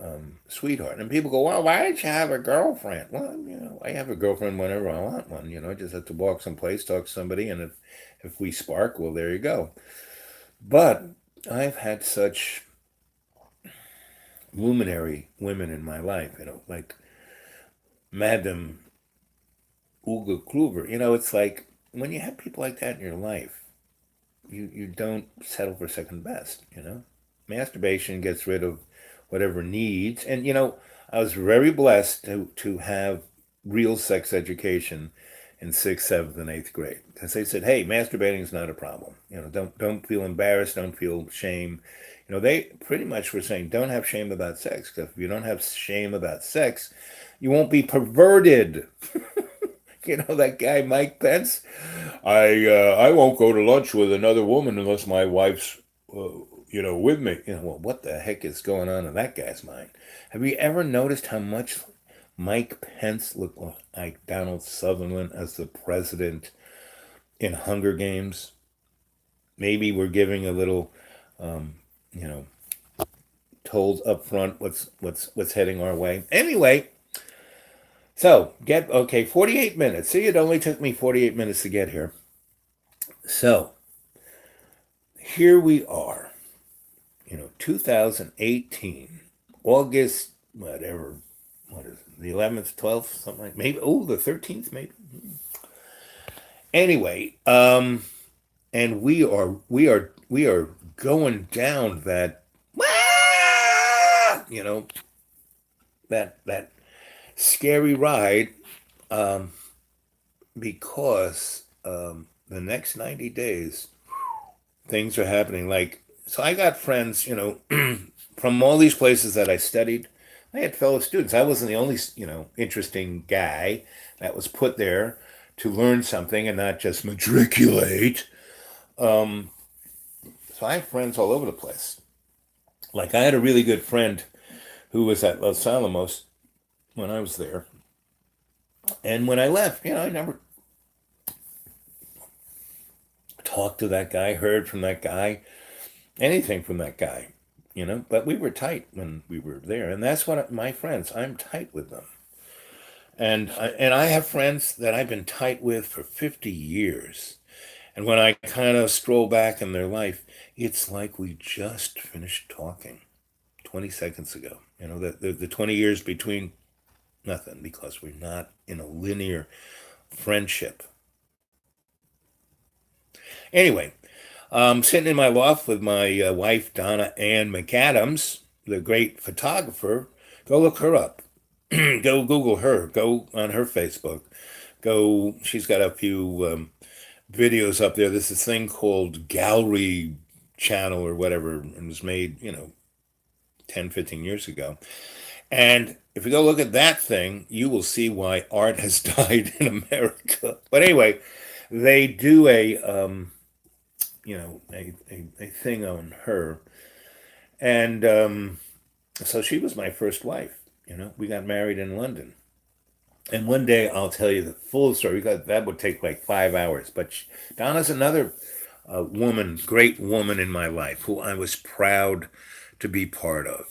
A: sweetheart. And people go, well, why did you have a girlfriend? Well, I have a girlfriend whenever I want one. I just have to walk someplace, talk to somebody, and if we spark, well, there you go. But I've had such luminary women in my life, like Madame Uga Kluber. It's like when you have people like that in your life, you don't settle for second best. Masturbation gets rid of whatever needs. And, I was very blessed to have real sex education in sixth, seventh, and eighth grade. Because they said, hey, masturbating is not a problem. Don't feel embarrassed, don't feel shame. They pretty much were saying, don't have shame about sex. Because if you don't have shame about sex, you won't be perverted. That guy Mike Pence. I won't go to lunch with another woman unless my wife's with me. Well, what the heck is going on in that guy's mind? Have you ever noticed how much Mike Pence looked like Donald Sutherland as the president in Hunger Games? Maybe we're giving a little, you know, told up front what's heading our way. Anyway, so get okay, 48 minutes. See, it only took me 48 minutes to get here. So here we are, 2018, August, whatever, what is it, the 11th, 12th, something like, maybe, oh, the 13th, maybe. Anyway, and we are going down that, you know, that scary ride, because the next 90 days things are happening. Like, so I got friends, from all these places that I studied. I had fellow students. I wasn't the only, interesting guy that was put there to learn something and not just matriculate. So I have friends all over the place. Like, I had a really good friend who was at Los Alamos when I was there. And when I left, I never talked to that guy, heard from that guy, anything from that guy, But we were tight when we were there. And that's what my friends, I'm tight with them. And I have friends that I've been tight with for 50 years. And when I kind of stroll back in their life, it's like we just finished talking 20 seconds ago. The 20 years between nothing, because we're not in a linear friendship. Anyway, I'm sitting in my loft with my wife, Donna Ann McAdams, the great photographer. Go look her up. Go Google her. Go on her Facebook. Go. She's got a few videos up there. There's this thing called Gallery Channel or whatever, and was made, 10, 15 years ago. And if you go look at that thing, you will see why art has died in America. But anyway, they do a thing on her. And so she was my first wife. We got married in London. And one day I'll tell you the full story because that would take like 5 hours. But Donna's another woman, great woman in my life who I was proud to be part of,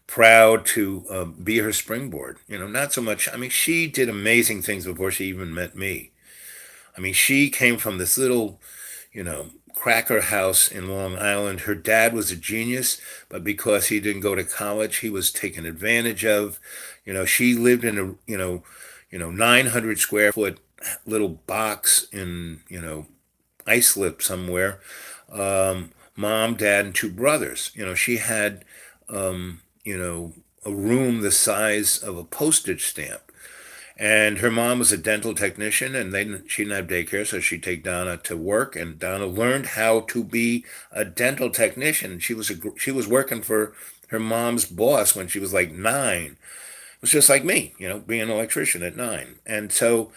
A: proud to be her springboard. Not so much, I mean, she did amazing things before she even met me. I mean, she came from this little, cracker house in Long Island. Her dad was a genius, but because he didn't go to college, he was taken advantage of. She lived in a, 900 square foot little box in, Islip somewhere. Mom, dad, and two brothers. She had, a room the size of a postage stamp. And her mom was a dental technician, and she didn't have daycare, so she'd take Donna to work. And Donna learned how to be a dental technician. She was working for her mom's boss when she was like 9. It was just like me, being an electrician at 9. And so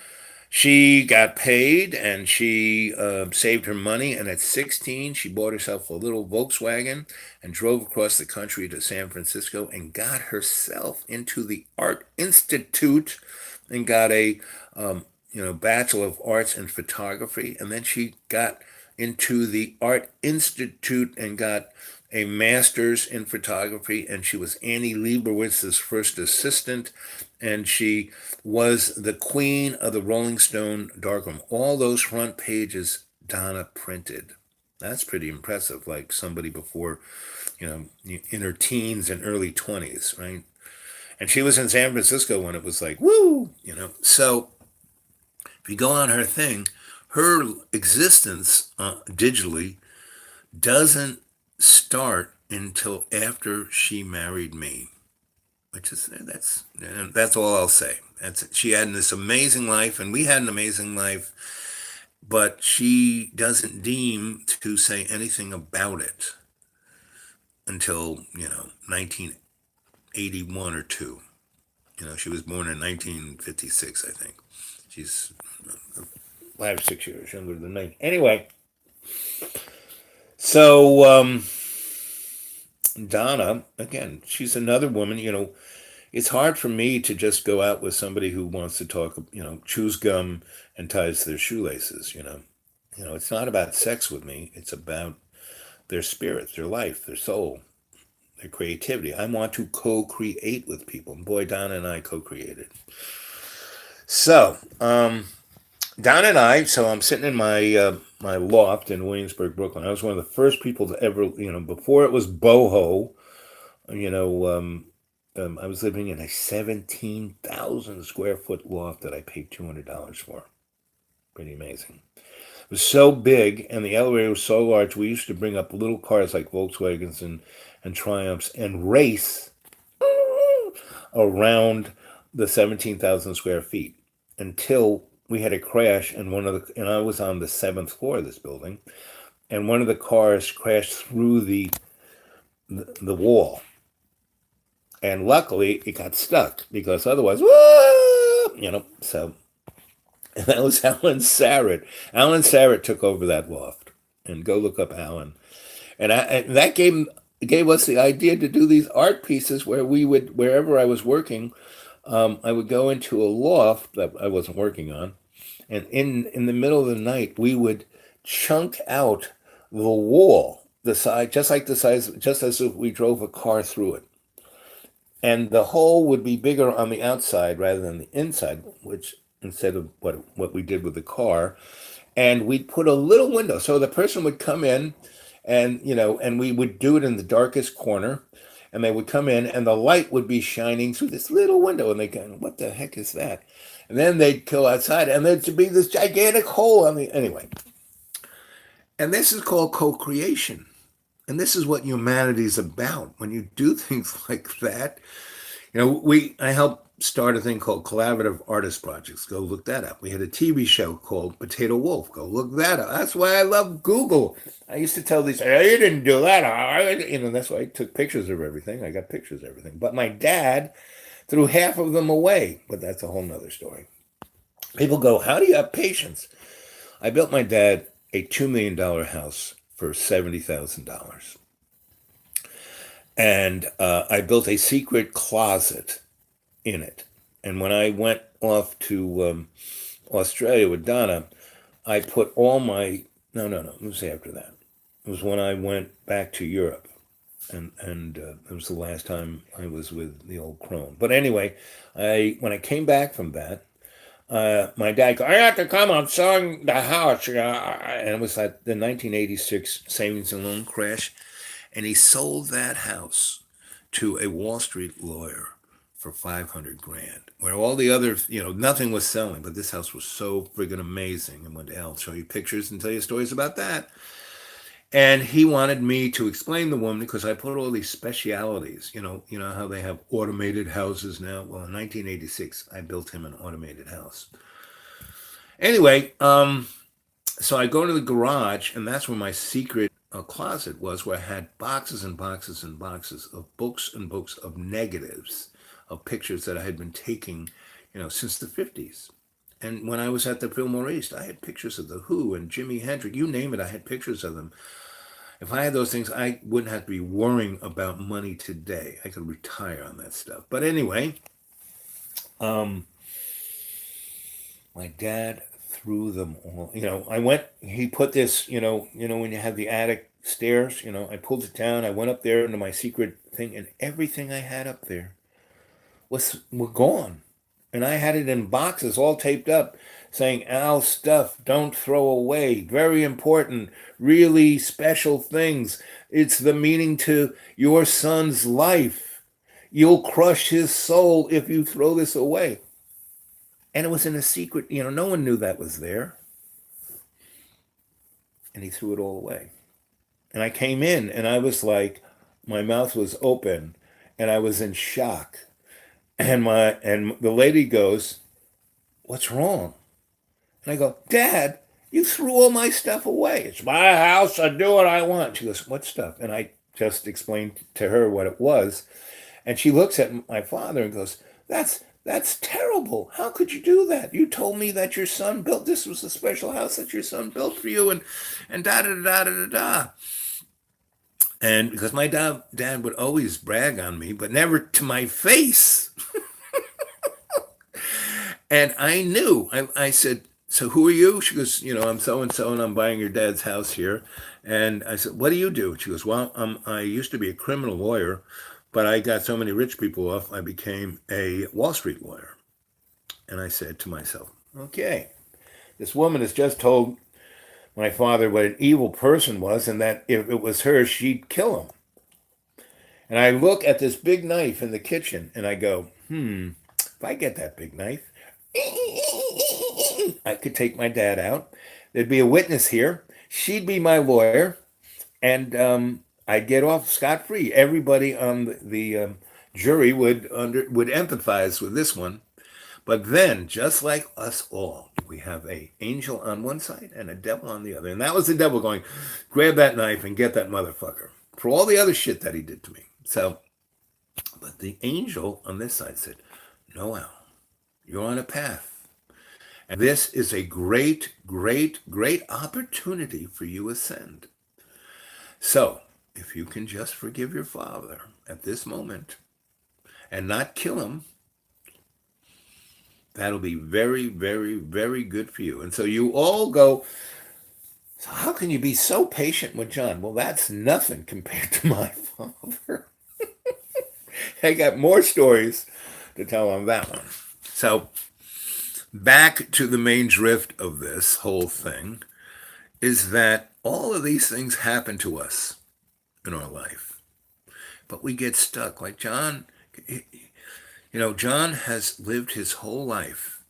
A: she got paid and she saved her money. And at 16, she bought herself a little Volkswagen and drove across the country to San Francisco and got herself into the Art Institute and got a Bachelor of Arts in Photography. And then she got into the Art Institute and got a master's in photography, and she was Annie Leibowitz's first assistant, and she was the queen of the Rolling Stone darkroom. All those front pages Donna printed. That's pretty impressive, like somebody before, in her teens and early 20s, right? And she was in San Francisco when it was like, woo, So if you go on her thing, her existence digitally doesn't start until after she married me, which is that's all I'll say. She had this amazing life, and we had an amazing life, but she doesn't deem to say anything about it until 1981 or two. She was born in 1956, I think. She's 5 or 6 years younger than me. Anyway, so Donna, again, she's another woman. It's hard for me to just go out with somebody who wants to talk, chews gum and ties their shoelaces. It's not about sex with me. It's about their spirit, their life, their soul, their creativity. I want to co-create with people. Boy, Donna and I co-created. So, Don and I, so I'm sitting in my loft in Williamsburg, Brooklyn. I was one of the first people to ever, before it was boho, you know, I was living in a 17,000 square foot loft that I paid $200 for. Pretty amazing. It was so big, and the elevator was so large. We used to bring up little cars like Volkswagens and Triumphs and race around the 17,000 square feet until we had a crash, and and I was on the 7th floor of this building, and one of the cars crashed through the wall, and luckily it got stuck because otherwise, so. And that was Alan Sarrett. Alan Sarrett took over that loft, and go look up Alan, and that gave us the idea to do these art pieces where we would, wherever I was working, I would go into a loft that I wasn't working on, and in the middle of the night, we would chunk out the wall, the side, just as if we drove a car through it. And the hole would be bigger on the outside rather than the inside, which instead of what we did with the car. And we'd put a little window. So the person would come in and we would do it in the darkest corner. And they would come in and the light would be shining through this little window. And they go, what the heck is that? And then they'd go outside and there'd be this gigantic hole anyway. And this is called co-creation. And this is what humanity is about. When you do things like that, I helped start a thing called Collaborative Artist Projects. Go look that up. We had a TV show called Potato Wolf. Go look that up. That's why I love Google. I used to tell these, hey, you didn't do that. That's why I took pictures of everything. I got pictures of everything. But my dad threw half of them away. But that's a whole nother story. People go, how do you have patience? I built my dad a $2 million house for $70,000. And I built a secret closet in it. And when I went off to Australia with Donna, I put all my no, it was after that. It was when I went back to Europe, and it was the last time I was with the old crone. But anyway, I when I came back from that, my dad go, I have to come. I'm selling the house, and it was like the 1986 savings and loan crash, and he sold that house to a Wall Street lawyer for 500 grand, where all the other, nothing was selling, but this house was so friggin' amazing. And went to hell, I'll show you pictures and tell you stories about that. And he wanted me to explain the woman because I put all these specialities. You know how they have automated houses now. Well, in 1986, I built him an automated house. Anyway, so I go to the garage, and that's where my secret closet was, where I had boxes and boxes and boxes of books and books of negatives of pictures that I had been taking, since the 50s. And when I was at the Fillmore East, I had pictures of The Who and Jimi Hendrix. You name it, I had pictures of them. If I had those things, I wouldn't have to be worrying about money today. I could retire on that stuff. But anyway, my dad threw them all. I went. He put this. When you have the attic stairs. I pulled it down. I went up there into my secret thing, and everything I had up there were gone. And I had it in boxes, all taped up, saying, Al's stuff, don't throw away. Very important, really special things. It's the meaning to your son's life. You'll crush his soul if you throw this away. And it was in a secret, no one knew that was there. And he threw it all away. And I came in and I was like, my mouth was open and I was in shock. And the lady goes, what's wrong? And I go, Dad, you threw all my stuff away. It's my house. I do what I want. She goes, what stuff? And I just explained to her what it was. And she looks at my father and goes, that's terrible. How could you do that? You told me that your son built, this was a special house that your son built for you, and da da da da da da. And because my dad would always brag on me, but never to my face. And I knew. I said, so who are you? She goes, I'm so-and-so, and I'm buying your dad's house here. And I said, what do you do? She goes, well, I used to be a criminal lawyer, but I got so many rich people off, I became a Wall Street lawyer. And I said to myself, okay, this woman has just told my father what an evil person was, and that if it was her, she'd kill him. And I look at this big knife in the kitchen, and I go, if I get that big knife, I could take my dad out. There'd be a witness here. She'd be my lawyer, and I'd get off scot-free. Everybody on the jury would empathize with this one. But then, just like us all, we have an angel on one side and a devil on the other. And that was the devil going, grab that knife and get that motherfucker for all the other shit that he did to me. So, but the angel on this side said, no, Al, you're on a path. And this is a great, great, great opportunity for you to ascend. So, if you can just forgive your father at this moment and not kill him, that'll be very, very, very good for you. And so you all go, so how can you be so patient with John? Well, that's nothing compared to my father. I got more stories to tell on that one. So back to the main drift of this whole thing is that all of these things happen to us in our life. But we get stuck. Like John, John has lived his whole life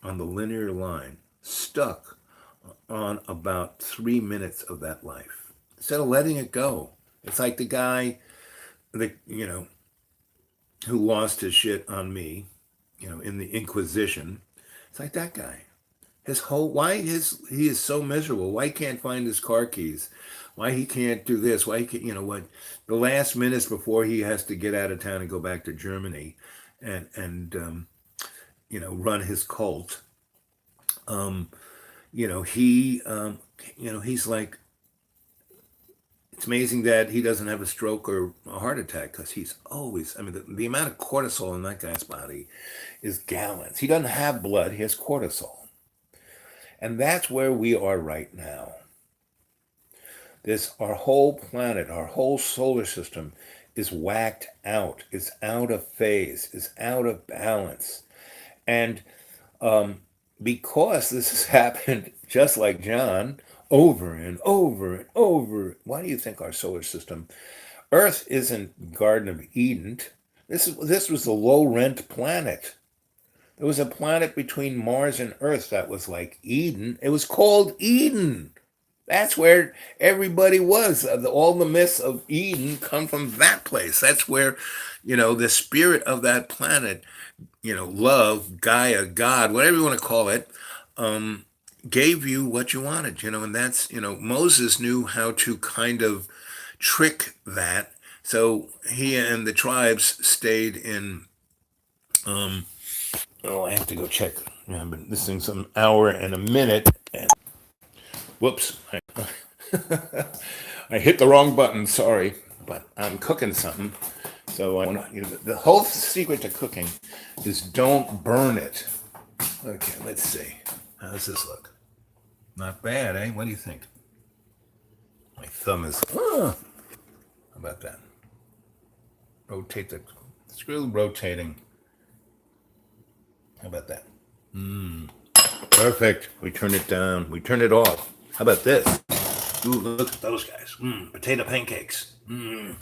A: on the linear line, stuck on about 3 minutes of that life. Instead of letting it go. It's like the guy who lost his shit on me, in the Inquisition. It's like that guy. He is so miserable. Why he can't find his car keys? Why he can't do this? Why he can't, the last minutes before he has to get out of town and go back to Germany and run his cult. he, he's like, it's amazing that he doesn't have a stroke or a heart attack because he's always, I mean, the amount of cortisol in that guy's body is gallons. He doesn't have blood, he has cortisol. And that's where we are right now. Our whole planet, our whole solar system is whacked out, is out of phase, is out of balance. And because this has happened, just like John, over and over and over, why do you think our solar system, Earth isn't Garden of Eden? This was a low rent planet. There was a planet between Mars and Earth that was like Eden. It was called Eden. That's where everybody was. All the myths of Eden come from that place. That's where, the spirit of that planet, love, Gaia, God, whatever you want to call it, gave you what you wanted, and that's, Moses knew how to kind of trick that. So he and the tribes stayed in, I have to go check. I've been listening some hour and a minute. And whoops. I hit the wrong button, sorry. But I'm cooking something. So the whole secret to cooking is don't burn it. Okay, let's see. How does this look? Not bad, eh? What do you think? My thumb is. How about that? Rotate the screw rotating. How about that? Perfect. We turn it down. We turn it off. How about this? Ooh, look at those guys. Potato pancakes. And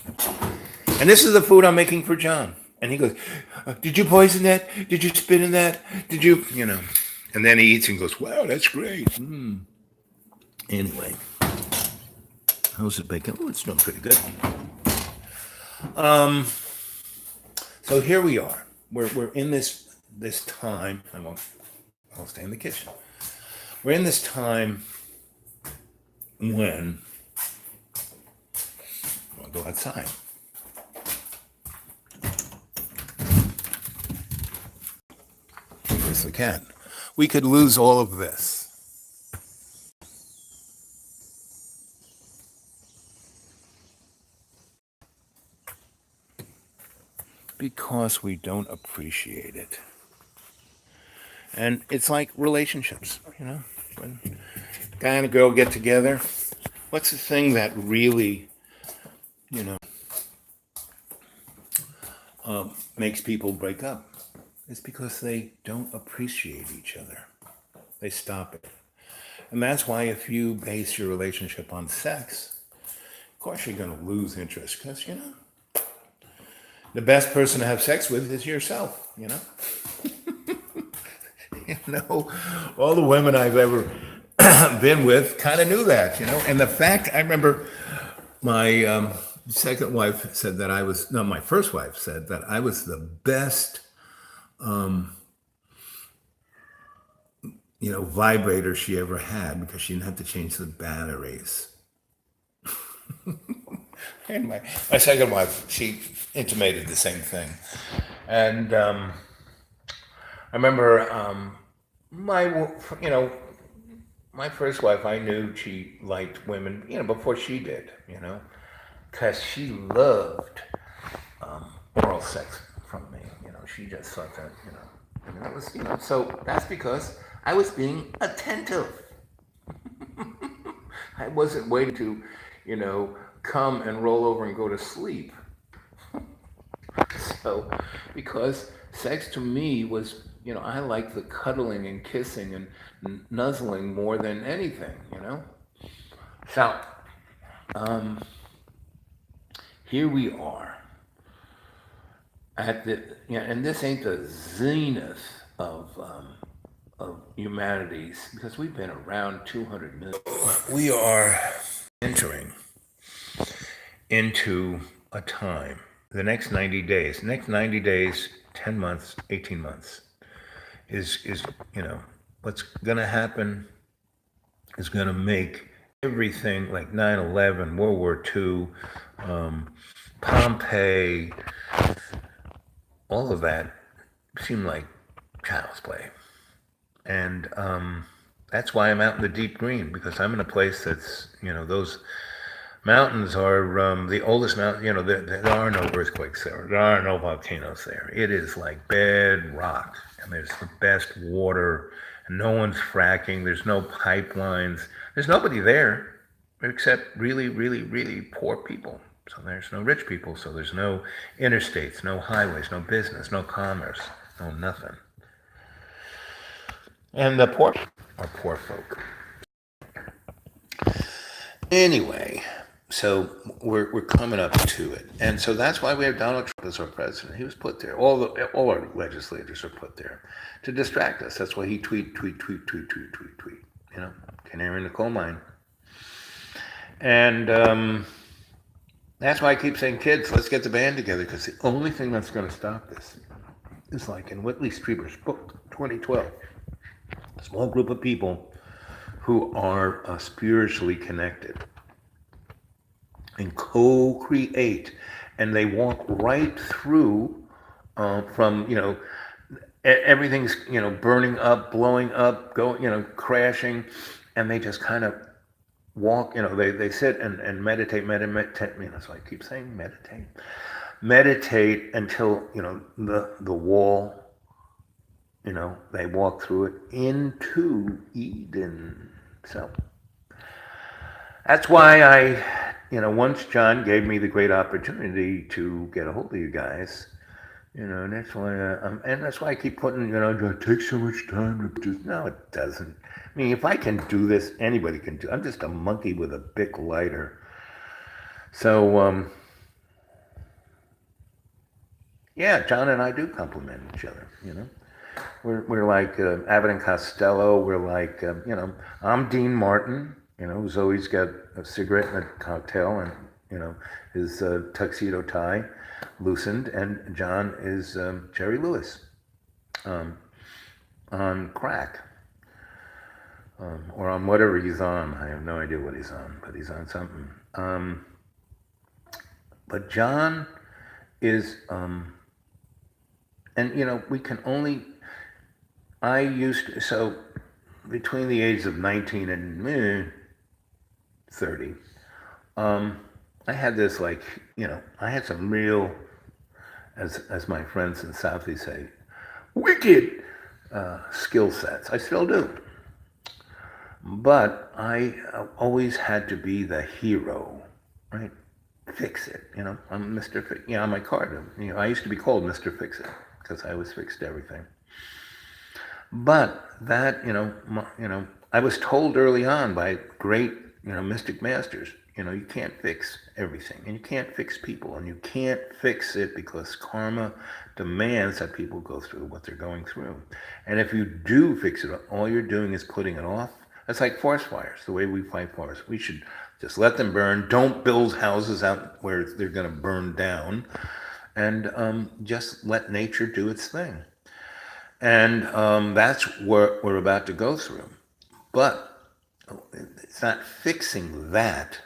A: this is the food I'm making for John. And he goes, did you poison that? Did you spit in that? Did you, And then he eats and goes, wow, that's great. Anyway. How's it bacon? Oh, it's doing pretty good. So here we are. We're in this time. I'll stay in the kitchen. We're in this time when I'll go outside. Where's the cat? We could lose all of this. Because we don't appreciate it. And it's like relationships, when a guy and a girl get together, what's the thing that really, makes people break up? It's because they don't appreciate each other. They stop it. And that's why if you base your relationship on sex, of course you're going to lose interest because, the best person to have sex with is yourself, all the women I've ever been with kind of knew that, And the fact, I remember my second wife said that my first wife said that I was the best, vibrator she ever had because she didn't have to change the batteries. And my second wife, she intimated the same thing. And I remember my first wife, I knew she liked women, before she did, because she loved oral sex from me. She just thought that, and that was, so that's because I was being attentive. I wasn't waiting to, come and roll over and go to sleep. So, because sex to me was, I like the cuddling and kissing and nuzzling more than anything, So, here we are at and this ain't the zenith of humanities because we've been around 200 million. We are entering into a time, the next 90 days, 10 months, 18 months is what's going to happen is going to make everything like 9/11, World War II, Pompeii, all of that seem like child's play. And That's why I'm out in the deep green, because I'm in a place that's, those mountains are the oldest mountain. There are no earthquakes there. There are no volcanoes there. It is like bedrock, and there's the best water. And no one's fracking. There's no pipelines. There's nobody there except really, really, really poor people. So there's no rich people. So there's no interstates, no highways, no business, no commerce, no nothing. And the poor are poor folk. Anyway, so we're coming up to it, and so that's why we have Donald Trump as our president. He was put there. All our legislators are put there to distract us. That's why he tweet. Canary in the coal mine. And that's why I keep saying, kids, let's get the band together, because the only thing that's going to stop this is like in Whitley Strieber's book, 2012. A small group of people who are spiritually connected and co-create, and they walk right through from everything's burning up, blowing up, crashing, and they just kind of walk. They sit and meditate. So I keep saying meditate until the wall. They walk through it into Eden. So that's why once John gave me the great opportunity to get a hold of you guys, and that's why I keep putting, it takes so much time to do. No, it doesn't. I mean, if I can do this, anybody can do. I'm just a monkey with a Bic lighter. So, yeah, John and I do complement each other, We're like Abbott and Costello. We're like, I'm Dean Martin, who's always got a cigarette and a cocktail and, his tuxedo tie loosened. And John is Jerry Lewis on crack or on whatever he's on. I have no idea what he's on, but he's on something. But John is, and, we can only... So between the ages of 19 and 30, I had this I had some real, as my friends in Southie say, wicked skill sets. I still do. But I always had to be the hero, right? Fix it, I'm Mr. Fix. On my card, I used to be called Mr. Fix It because I always fixed everything. But that, I was told early on by great, mystic masters, you can't fix everything, and you can't fix people, and you can't fix it because karma demands that people go through what they're going through. And if you do fix it, all you're doing is putting it off. That's like forest fires, the way we fight forests. We should just let them burn. Don't build houses out where they're going to burn down, and just let nature do its thing. And that's what we're about to go through. But it's not fixing that,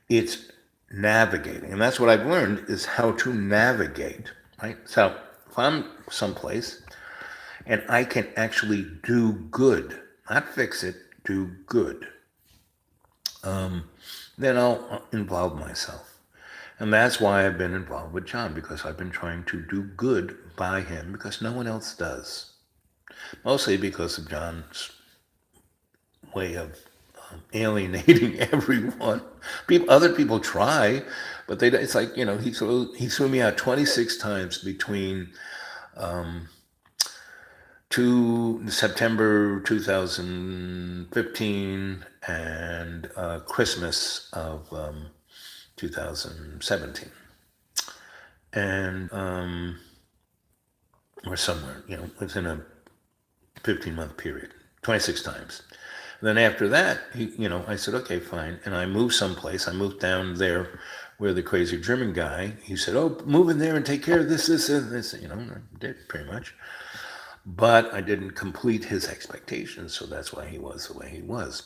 A: it's navigating. And that's what I've learned, is how to navigate, right? So if I'm someplace and I can actually do good, not fix it, do good, then I'll involve myself. And that's why I've been involved with John, because I've been trying to do good by him, because no one else does. Mostly because of John's way of alienating everyone. Other people try, but it's like, he threw me out 26 times between September 2015 and Christmas of 2017. And or somewhere, within a 15-month period, 26 times. And then after that, I said, okay, fine. And I moved someplace. I moved down there where the crazy German guy, he said, oh, move in there and take care of this, and this. I did pretty much. But I didn't complete his expectations, so that's why he was the way he was.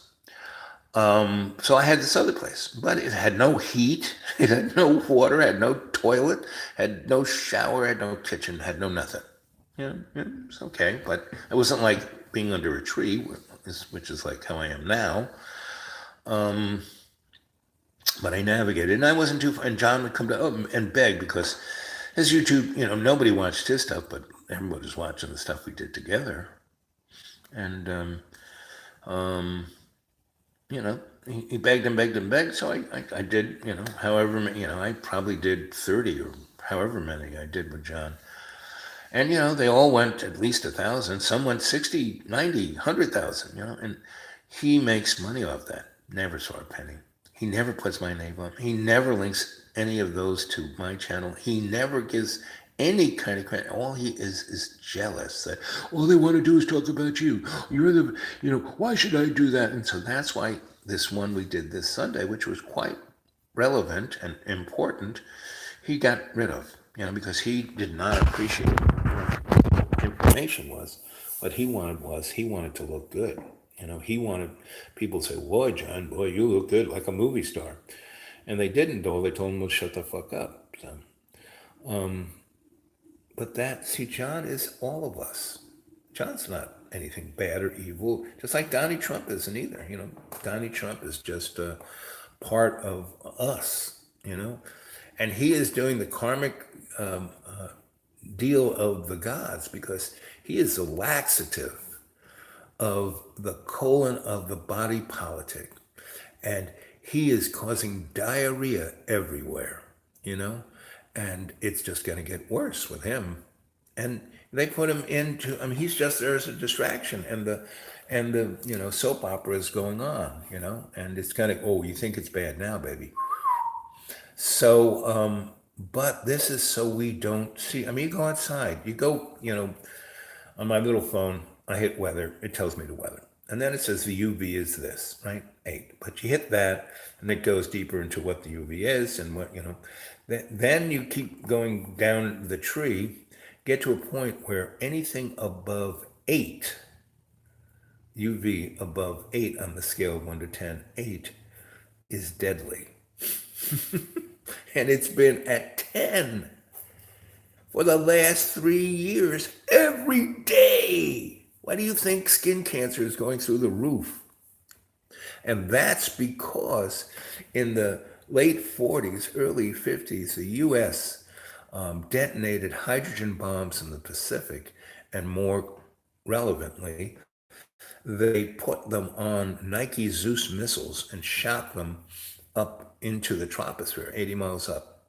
A: So I had this other place, but it had no heat, it had no water, had no toilet, had no shower, had no kitchen, had no nothing. It's okay, but it wasn't like being under a tree. which is like how I am now. But I navigated, and I wasn't too. And John would come to and beg because his YouTube, nobody watched his stuff, but everybody was watching the stuff we did together, and he begged and begged and begged. So I did, however, I probably did 30 or however many I did with John. And, they all went at least 1,000. Some went 60, 90, 100,000, and he makes money off that. Never saw a penny. He never puts my name on. He never links any of those to my channel. He never gives any kind of credit. All he is jealous that all they want to do is talk about you. You're the, why should I do that? And so that's why this one we did this Sunday, which was quite relevant and important, he got rid of, because he did not appreciate what information was. What he wanted to look good. He wanted people to say, boy, John, boy, you look good like a movie star. And they didn't, though. They told him, well, shut the fuck up. So, but John is all of us. John's not anything bad or evil, just like Donnie Trump isn't either. Donnie Trump is just a part of us, and he is doing the karmic deal of the gods because he is the laxative of the colon of the body politic. And he is causing diarrhea everywhere, and it's just going to get worse with him. And they put him into, he's just there as a distraction, and the soap opera is going on, and it's kind of, oh, you think it's bad now, baby. So, but this is so we don't see, you go outside, you go, on my little phone, I hit weather, it tells me the weather. And then it says the UV is this, right? 8. But you hit that, and it goes deeper into what the UV is and what, Then you keep going down the tree, get to a point where anything above 8, UV above 8 on the scale of 1 to 10, 8 is deadly. And it's been at 10 for the last 3 years, every day. Why do you think skin cancer is going through the roof? And that's because in the late 40s, early 50s, the U.S. Detonated hydrogen bombs in the Pacific, and more relevantly, they put them on Nike Zeus missiles and shot them up into the troposphere, 80 miles up.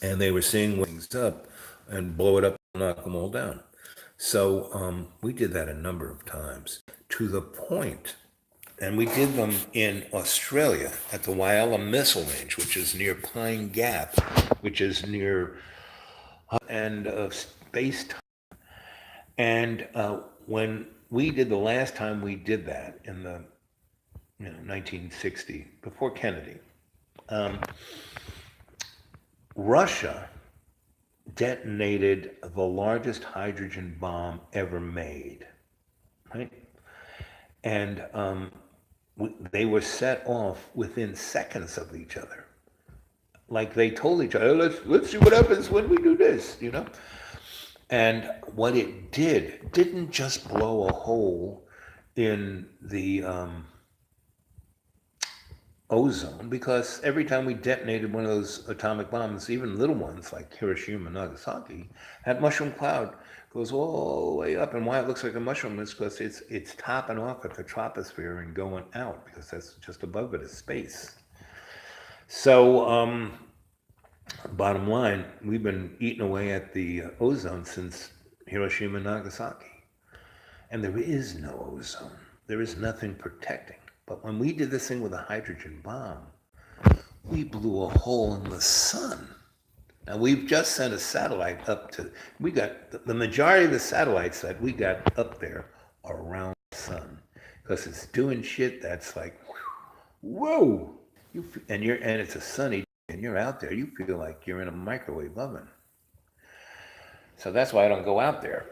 A: And they were seeing wings up and blow it up and knock them all down. So we did that a number of times, to the point, and we did them in Australia at the Whyalla Missile Range, which is near Pine Gap, which is near and space time. And when we did the last time we did that in the 1960, before Kennedy, Russia detonated the largest hydrogen bomb ever made, right? And they were set off within seconds of each other. Like they told each other, let's see what happens when we do this, And what it didn't just blow a hole in the ozone, because every time we detonated one of those atomic bombs, even little ones like Hiroshima and Nagasaki, that mushroom cloud goes all the way up. And why it looks like a mushroom is because it's topping off at the troposphere and going out, because that's just above it is space. So bottom line, we've been eating away at the ozone since Hiroshima and Nagasaki. And there is no ozone. There is nothing protecting. But when we did this thing with a hydrogen bomb, we blew a hole in the sun. Now, we've just sent a satellite up to, we got, the majority of the satellites that we got up there are around the sun, because it's doing shit that's like, whoa, and it's a sunny day, and you're out there, you feel like you're in a microwave oven. So that's why I don't go out there.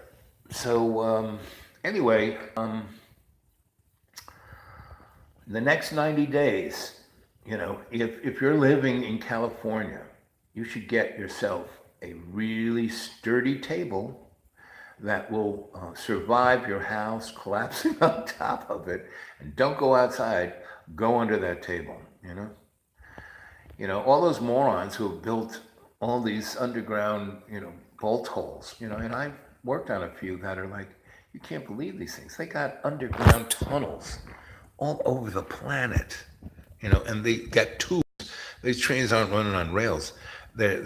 A: So anyway, the next 90 days, if you're living in California, you should get yourself a really sturdy table that will survive your house collapsing on top of it. And don't go outside, go under that table, you know? All those morons who have built all these underground, bolt holes, and I've worked on a few that are like, you can't believe these things. They got underground tunnels all over the planet, and they got tubes. These trains aren't running on rails. They're,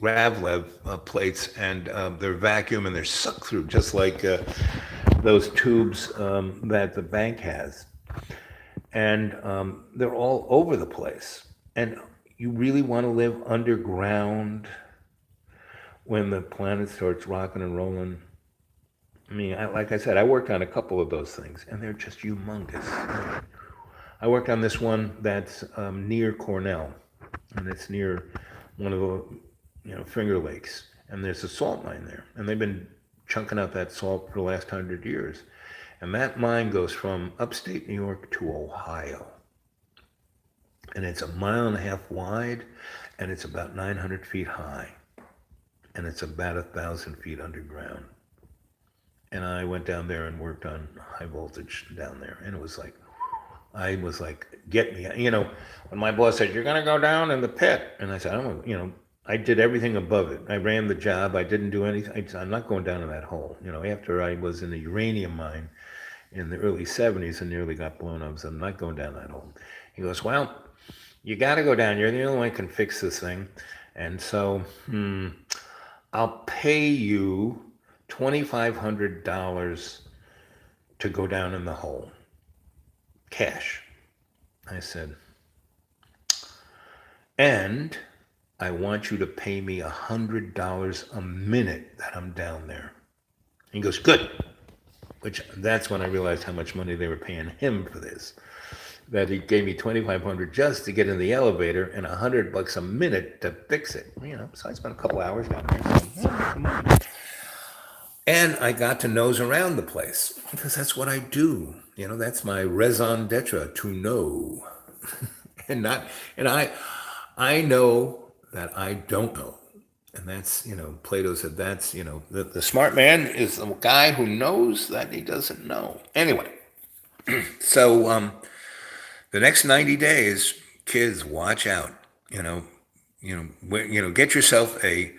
A: Gravlev plates, and they're vacuum and they're sucked through, just like those tubes that the bank has. And they're all over the place. And you really want to live underground when the planet starts rocking and rolling? I mean, like I said, I worked on a couple of those things, and they're just humongous. I worked on this one that's near Cornell, and it's near one of the Finger Lakes, and there's a salt mine there, and they've been chunking out that salt for the last 100 years. And that mine goes from upstate New York to Ohio. And it's 1.5 miles wide, and it's about 900 feet high. And it's about 1,000 feet underground. And I went down there and worked on high voltage down there. And it was like, I was like, get me. When my boss said, you're going to go down in the pit. And I said, I did everything above it. I ran the job. I didn't do anything. I'm not going down in that hole. After I was in the uranium mine in the early 70s and nearly got blown up, so I'm not going down that hole. He goes, well, you got to go down. You're the only one who can fix this thing. And so I'll pay you $2,500 to go down in the hole. Cash. I said, and I want you to pay me $100 a minute that I'm down there. He goes, good. That's when I realized how much money they were paying him for this. That he gave me $2,500 just to get in the elevator and $100 a minute to fix it. So I spent a couple hours down there. So, come on. And I got to nose around the place because that's what I do. That's my raison d'etre, to know. and I know that I don't know. And that's, Plato said that's, the smart man is the guy who knows that he doesn't know. Anyway, so the next 90 days, kids, watch out. Get yourself a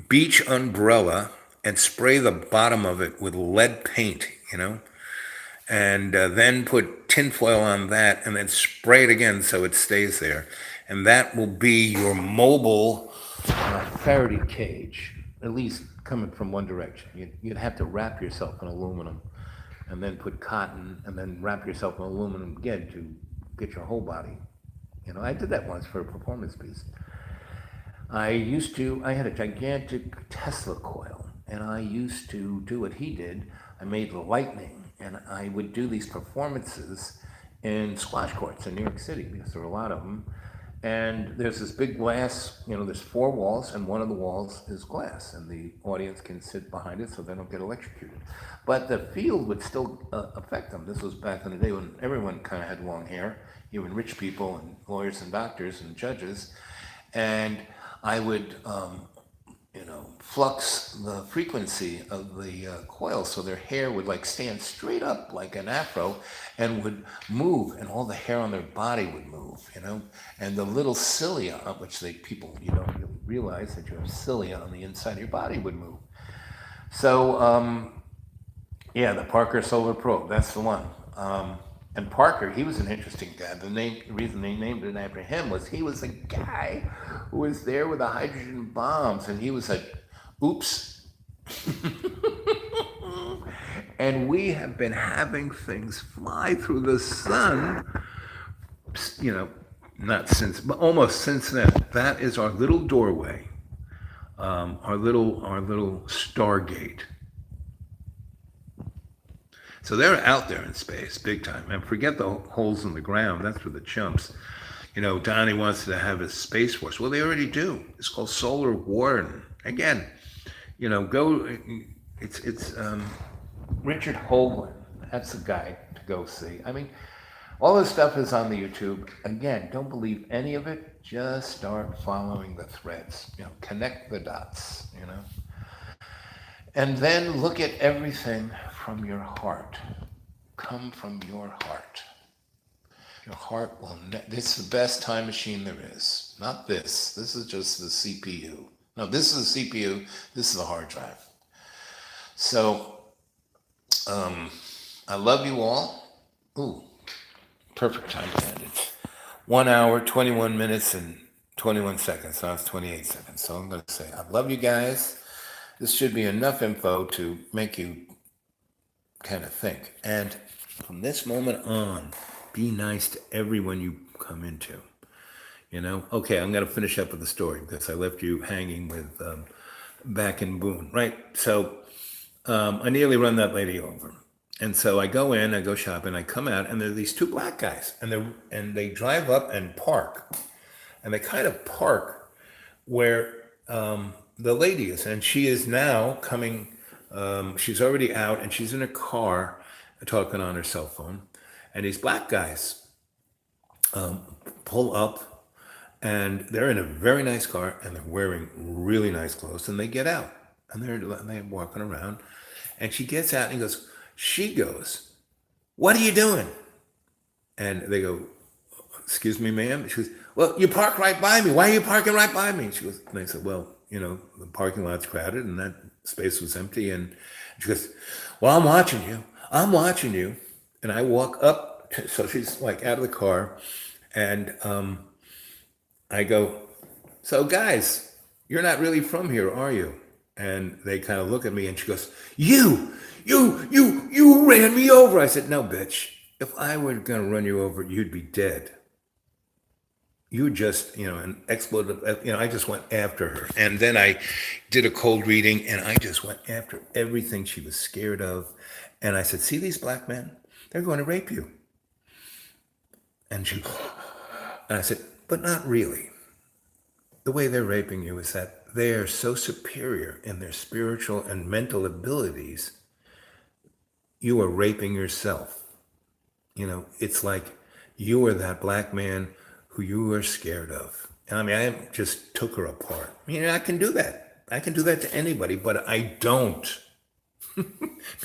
A: beach umbrella and spray the bottom of it with lead paint, and then put tinfoil on that and then spray it again so it stays there. And that will be your mobile Faraday cage, at least coming from one direction. You'd have to wrap yourself in aluminum and then put cotton and then wrap yourself in aluminum again to get your whole body. I did that once for a performance piece. I had a gigantic Tesla coil, and I used to do what he did. I made lightning, and I would do these performances in squash courts in New York City, because there were a lot of them. And there's this big glass, there's 4 walls, and one of the walls is glass, and the audience can sit behind it so they don't get electrocuted. But the field would still affect them. This was back in the day when everyone kind of had long hair, even rich people and lawyers and doctors and judges. And I would, flux the frequency of the coil so their hair would like stand straight up like an afro and would move, and all the hair on their body would move, and the little cilia, which you don't really realize that you have cilia on the inside of your body, would move. So, the Parker Solar Probe, that's the one. And Parker, he was an interesting guy. The reason they named it after him was he was a guy who was there with the hydrogen bombs, and he was like, oops. And we have been having things fly through the sun, not since, but almost since then. That is our little doorway, our little Stargate. So they're out there in space, big time. And forget the holes in the ground. That's for the chumps. Donnie wants to have his Space Force. Well, they already do. It's called Solar Warden. Again, it's Richard Hoagland. That's the guy to go see. I mean, all this stuff is on the YouTube. Again, don't believe any of it. Just start following the threads. Connect the dots, And then look at everything from your heart. Come from your heart. Your heart will. It's the best time machine there is. Not this. This is just the CPU. No, this is the CPU. This is the hard drive. So, I love you all. Ooh, perfect time to end it. 1 hour, 21 minutes, and 21 seconds. Now it's 28 seconds. So I'm going to say, I love you guys. This should be enough info to make you kind of think. And from this moment on, be nice to everyone you come into. You know? Okay, I'm going to finish up with the story because I left you hanging with back in Boone, right? So I nearly run that lady over. And so I go in, I go shopping, I come out, and there are these two black guys. And they drive up and park. And they kind of park where the lady is. And she is now coming, she's already out, and she's in a car talking on her cell phone. And these black guys pull up, and they're in a very nice car, and they're wearing really nice clothes, and they get out. And they're walking around. And she gets out and she goes, "What are you doing?" And they go, "Excuse me, ma'am." She goes, "Well, you park right by me. Why are you parking right by me?" She goes, and I said, "Well, the parking lot's crowded and that space was empty." And she goes, "Well, I'm watching you. I'm watching you." And I walk up, so she's like out of the car, and I go, "So guys, you're not really from here, are you?" And they kind of look at me, and she goes, You ran me over." I said, "No, bitch. If I were going to run you over, you'd be dead. You just, an expletive, I just went after her." And then I did a cold reading, and I just went after everything she was scared of. And I said, "See these black men? They're going to rape you." And and I said, "But not really. The way they're raping you is that they are so superior in their spiritual and mental abilities, you are raping yourself. It's like you are that black man who you are scared of." And I mean, I just took her apart. I can do that. I can do that to anybody, but I don't.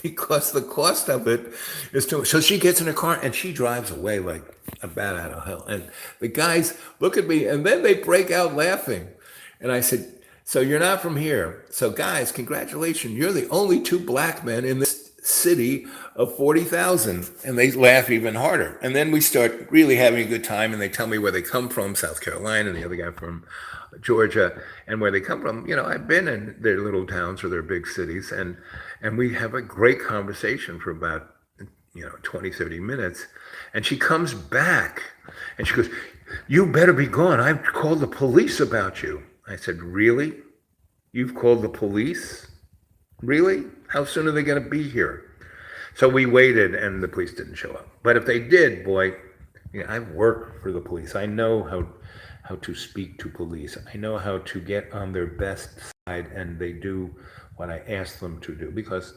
A: Because the cost of it is too much. So she gets in her car and she drives away like a bat out of hell. And the guys look at me and then they break out laughing. And I said, "So you're not from here. So guys, congratulations. You're the only two black men in this city of 40,000. And they laugh even harder. And then we start really having a good time, and they tell me where they come from, South Carolina, and the other guy from Georgia, and where they come from. I've been in their little towns or their big cities, and we have a great conversation for about 20, 30 minutes. And she comes back and she goes, "You better be gone. I've called the police about you." I said, "Really? You've called the police? Really? How soon are they going to be here?" So we waited, and the police didn't show up. But if they did, boy, I've worked for the police. I know how to speak to police. I know how to get on their best side, and they do what I ask them to do because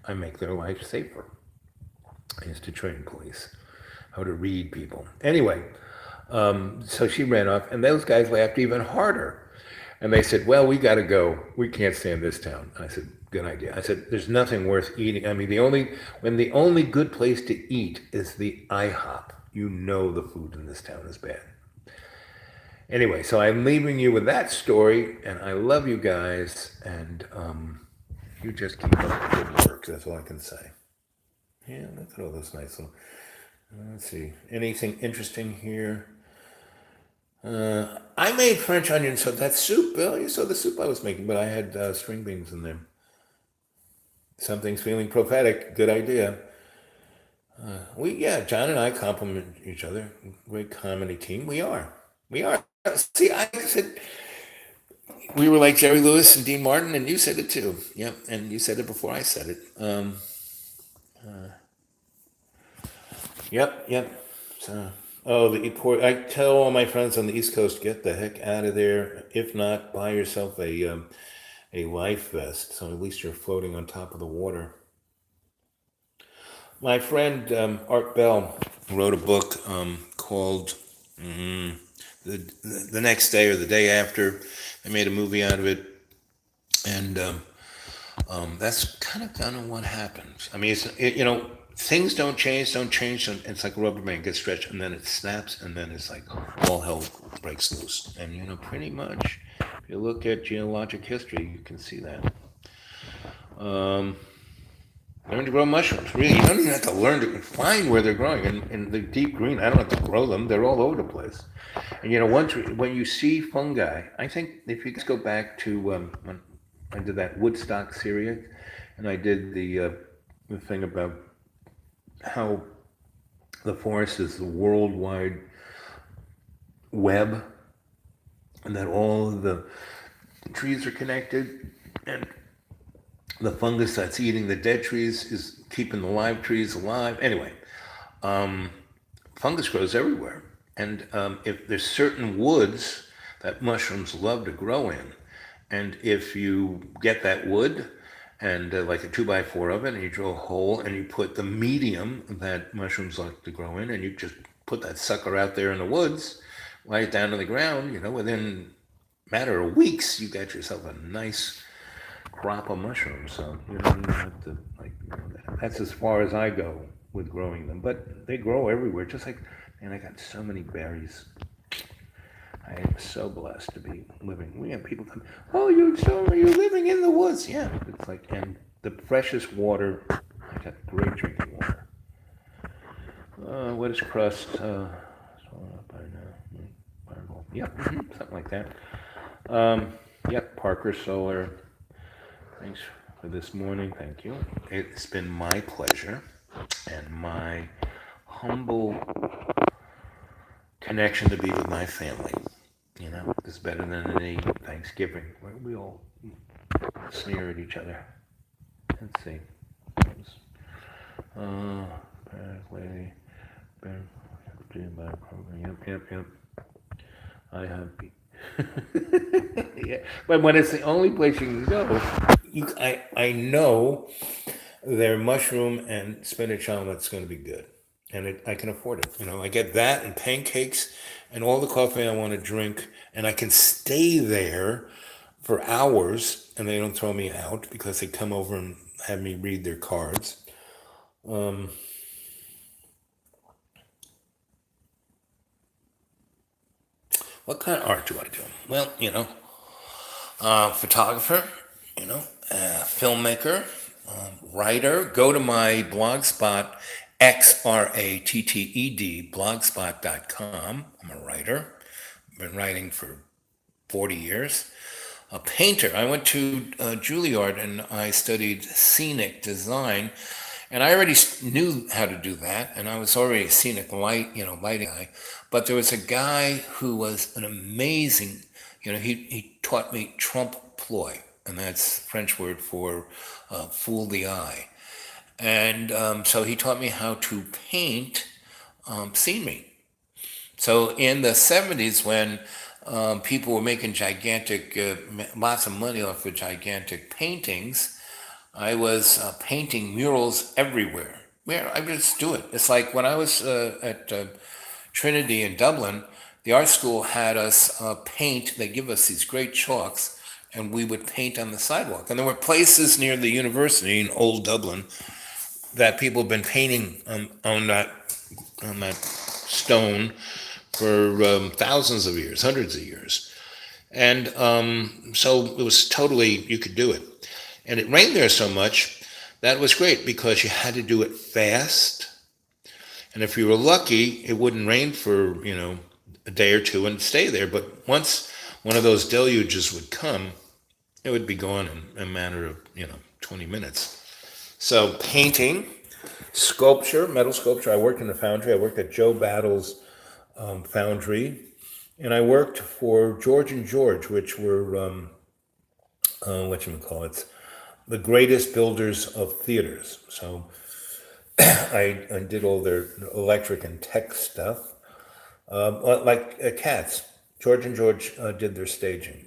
A: I make their life safer. I used to train police how to read people. Anyway, so she ran off, and those guys laughed even harder. And they said, "Well, we got to go. We can't stand this town." I said, "Good idea." I said, "There's nothing worth eating. I mean, the only good place to eat is the IHOP. The food in this town is bad." Anyway, so I'm leaving you with that story, and I love you guys, and you just keep up the good work. That's all I can say. Yeah, look at all those nice little. Let's see. Anything interesting here? I made French onion, so that soup, Bill. You saw the soup I was making, but I had string beans in there. Something's feeling prophetic. Good idea. John and I compliment each other. Great comedy team. We are. See, I said we were like Jerry Lewis and Dean Martin, and you said it too. Yep, and you said it before I said it. Yep. So, I tell all my friends on the East Coast, get the heck out of there. If not, buy yourself a life vest, so at least you're floating on top of the water. My friend Art Bell wrote a book called the Next Day or the Day After. They made a movie out of it, and That's kind of what happens. I mean, things don't change. And it's like a rubber band gets stretched, and then it snaps, and then it's like all hell breaks loose. And pretty much, if you look at geologic history, you can see that. Um, Learn to grow mushrooms. Really, you don't even have to learn to find where they're growing. In the deep green, I don't have to grow them. They're all over the place. And once when you see fungi, I think if you just go back to when I did that Woodstock series, and I did the thing about how the forest is the worldwide web, and that all of the trees are connected, and the fungus that's eating the dead trees is keeping the live trees alive. Anyway, um, fungus grows everywhere. And if there's certain woods that mushrooms love to grow in, and if you get that wood and like a 2x4 of it, and you drill a hole and you put the medium that mushrooms like to grow in, and you just put that sucker out there in the woods, lay it down to the ground, within a matter of weeks, you got yourself a nice crop of mushrooms. So you don't even have to that's as far as I go with growing them. But they grow everywhere. Just like, man, I got so many berries. I am so blessed to be living. We have people come, oh, you're living in the woods. Yeah, it's like, and the freshest water. I got great drinking water. What is crust? By now. Fireball. Yep, something like that. Yep, Parker Solar. Thanks for this morning. Thank you. It's been my pleasure and my humble connection to be with my family. It's better than any Thanksgiving where we all sneer at each other. Let's see. Lady, yep. I have. Yeah, but when it's the only place you can go, I know their mushroom and spinach omelet's going to be good, and I can afford it. I get that and pancakes and all the coffee I want to drink, and I can stay there for hours, and they don't throw me out because they come over and have me read their cards. What kind of art do I do? Well, photographer, filmmaker, writer. Go to my blogspot, XRATTED, blogspot.com. I'm a writer. I've been writing for 40 years. A painter. I went to Juilliard and I studied scenic design, and I already knew how to do that, and I was already a scenic lighting guy. But there was a guy who was an amazing, he taught me trompe l'oeil, and that's French word for fool the eye. And so he taught me how to paint scenery. So in the 70s, when people were making gigantic, lots of money off of gigantic paintings, I was painting murals everywhere. Yeah, I would just do it. It's like when I was at Trinity in Dublin, the art school had us paint. They give us these great chalks, and we would paint on the sidewalk. And there were places near the university in Old Dublin that people have been painting on that stone for thousands of years, hundreds of years. And so it was totally, you could do it. And it rained there so much, that was great because you had to do it fast. And if you were lucky, it wouldn't rain for, a day or two and stay there. But once one of those deluges would come, it would be gone in a matter of, 20 minutes. So painting, sculpture, metal sculpture. I worked in the foundry. I worked at Joe Battle's foundry. And I worked for George and George, which were, whatchamacallits, the greatest builders of theaters. So I did all their electric and tech stuff. Like Cats, George and George did their staging.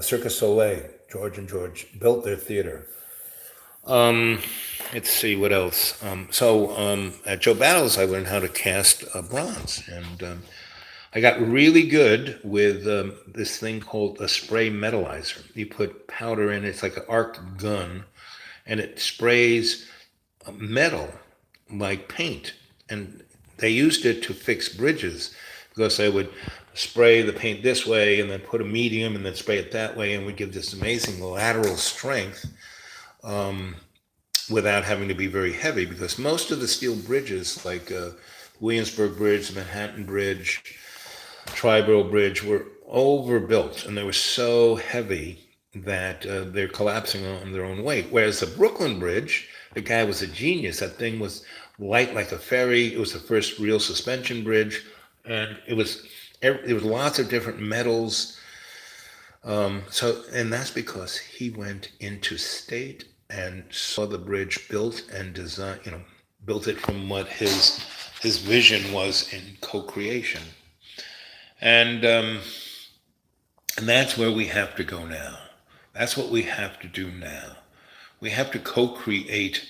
A: Circus Soleil, George and George built their theater. Let's see what else. So at Joe Battles, I learned how to cast bronze, and I got really good with this thing called a spray metallizer. You put powder in, it's like an arc gun, and it sprays metal like paint. And they used it to fix bridges because they would spray the paint this way and then put a medium and then spray it that way and would give this amazing lateral strength without having to be very heavy, because most of the steel bridges like Williamsburg Bridge, Manhattan Bridge, Triborough Bridge were overbuilt and they were so heavy that they're collapsing on their own weight. Whereas the Brooklyn Bridge, the guy was a genius. That thing was light like a ferry. It was the first real suspension bridge, and there was lots of different metals. And that's because he went into state and saw the bridge built and designed. Built it from what his vision was in co-creation. And and that's where we have to go now. That's what we have to do now. We have to co-create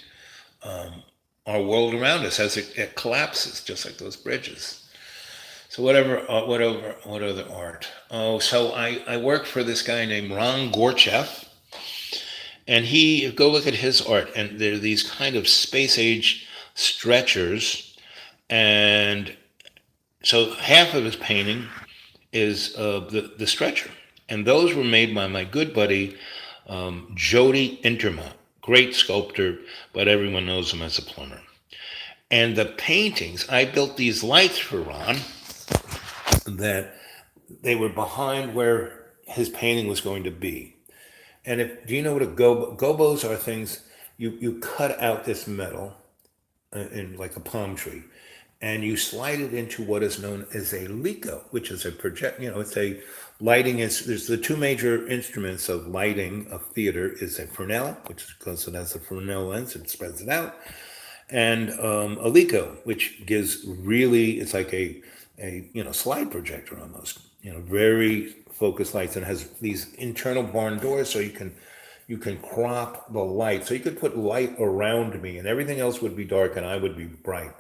A: our world around us as it collapses, just like those bridges. So what other art? Oh, so I work for this guy named Ron Gorchev, and go look at his art, and there are these kind of space age stretchers, and so half of his painting is the stretcher. And those were made by my good buddy, Jody Interma, great sculptor, but everyone knows him as a plumber. And the paintings, I built these lights for Ron that they were behind where his painting was going to be. And do you know what a gobos are? Things you cut out this metal in like a palm tree, and you slide it into what is known as a lico, which is a project. It's a lighting. There's the two major instruments of lighting of theater is a Fresnel, which is because it has a Fresnel lens, it spreads it out, and a lico, which gives it's like a slide projector almost. Very focused lights, and has these internal barn doors, so you can crop the light. So you could put light around me, and everything else would be dark, and I would be bright.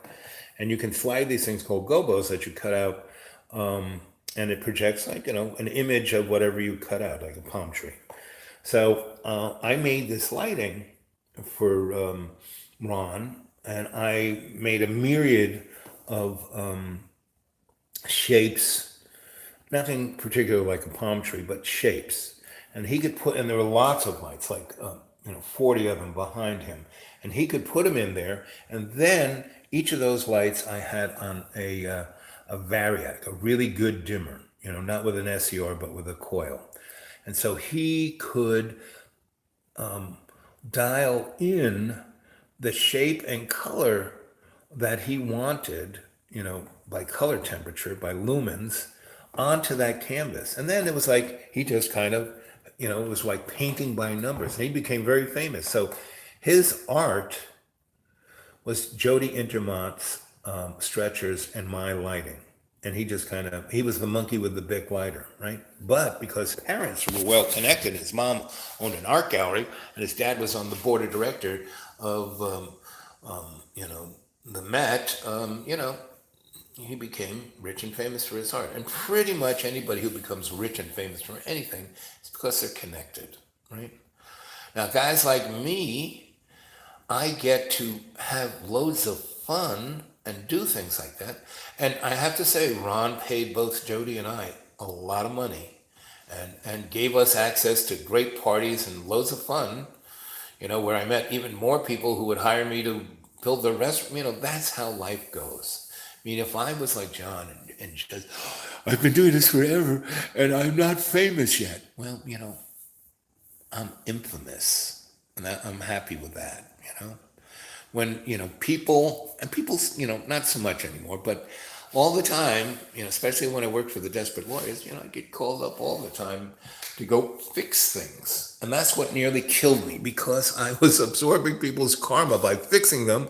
A: And you can slide these things called gobos that you cut out, and it projects like an image of whatever you cut out, like a palm tree. So I made this lighting for Ron, and I made a myriad of shapes, nothing particular like a palm tree, but shapes. And he could and there were lots of lights, like 40 of them behind him, and he could put them in there. And then each of those lights I had on a variac, a really good dimmer, not with an SER, but with a coil. And so he could dial in the shape and color that he wanted, by color temperature, by lumens, onto that canvas. And then it was like he just kind of, it was like painting by numbers. And he became very famous. So his art was Jody Intermont's stretchers and my lighting. And he was the monkey with the big lighter, right? But because his parents were well connected, his mom owned an art gallery, and his dad was on the board of director of, the Met, he became rich and famous for his art. And pretty much anybody who becomes rich and famous for anything is because they're connected, right? Now, guys like me, I get to have loads of fun and do things like that. And I have to say, Ron paid both Jody and I a lot of money and gave us access to great parties and loads of fun, where I met even more people who would hire me to build the restaurant. That's how life goes. I mean, if I was like John and just, I've been doing this forever and I'm not famous yet. Well, I'm infamous, and I'm happy with that, When, people, not so much anymore, but all the time, especially when I worked for the Desperate Lawyers, I get called up all the time to go fix things. And that's what nearly killed me, because I was absorbing people's karma by fixing them.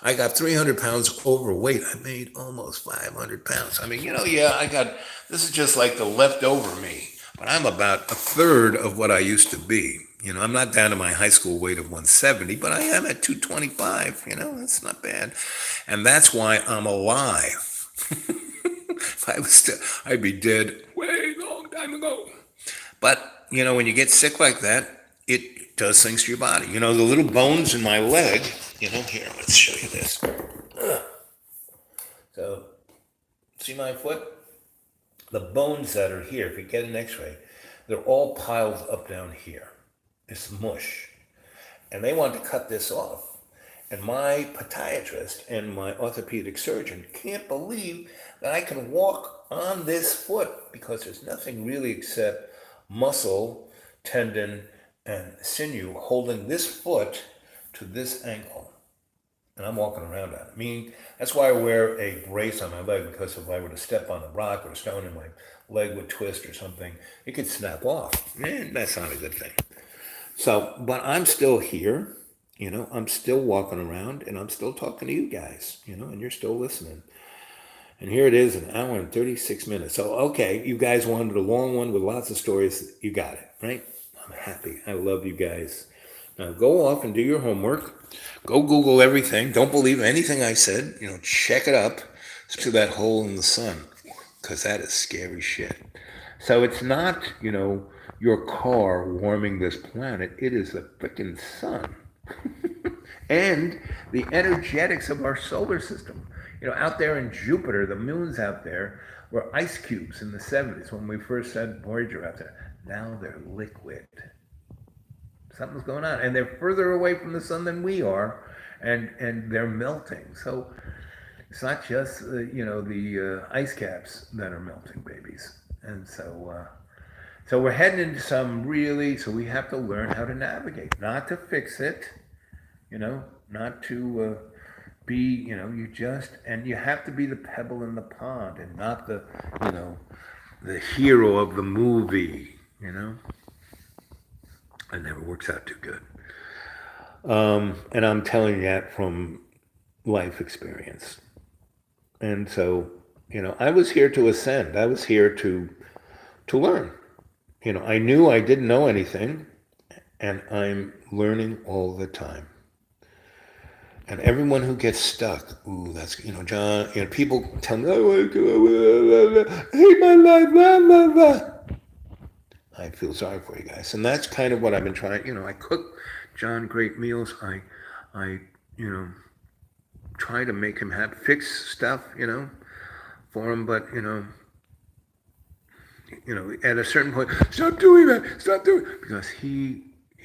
A: I got 300 pounds overweight. I made almost 500 pounds. I mean, this is just like the leftover me, but I'm about a third of what I used to be. I'm not down to my high school weight of 170, but I am at 225. That's not bad. And that's why I'm alive. If I was still, I'd be dead way long time ago. But, when you get sick like that, it does things to your body. The little bones in my leg, here, let's show you this. So, see my foot? The bones that are here, if you get an x-ray, they're all piled up down here. It's mush. And they want to cut this off. And my podiatrist and my orthopedic surgeon can't believe that I can walk on this foot because there's nothing really except muscle, tendon, and sinew holding this foot to this ankle. And I'm walking around on it. I mean, that's why I wear a brace on my leg, because if I were to step on a rock or a stone and my leg would twist or something, it could snap off. That's not a good thing. So, but I'm still here, I'm still walking around and I'm still talking to you guys, and you're still listening. And here it is, an hour and 36 minutes. So, okay, you guys wanted a long one with lots of stories. You got it, right? I'm happy. I love you guys. Now go off and do your homework. Go Google everything. Don't believe anything I said. Check it up to that hole in the sun, because that is scary shit. So it's not, your car warming this planet. It is the freaking sun. And the energetics of our solar system. Out there in Jupiter, the moons out there were ice cubes in the 70s when we first sent Voyager out there. Now they're liquid. Something's going on. And they're further away from the sun than we are, and they're melting. So it's not just, the ice caps that are melting, babies. And so we're heading into so we have to learn how to navigate, not to fix it, not to be, you have to be the pebble in the pond and not the hero of the movie, It never works out too good. And I'm telling you that from life experience. And so, I was here to ascend. I was here to learn. I knew I didn't know anything, and I'm learning all the time. And everyone who gets stuck, that's, John, people tell me, I hate my life, blah, blah, blah. I feel sorry for you guys. And that's kind of what I've been trying. I cook John great meals. I try to make him fix stuff, for him. But, at a certain point, stop doing that. Stop doing it. Because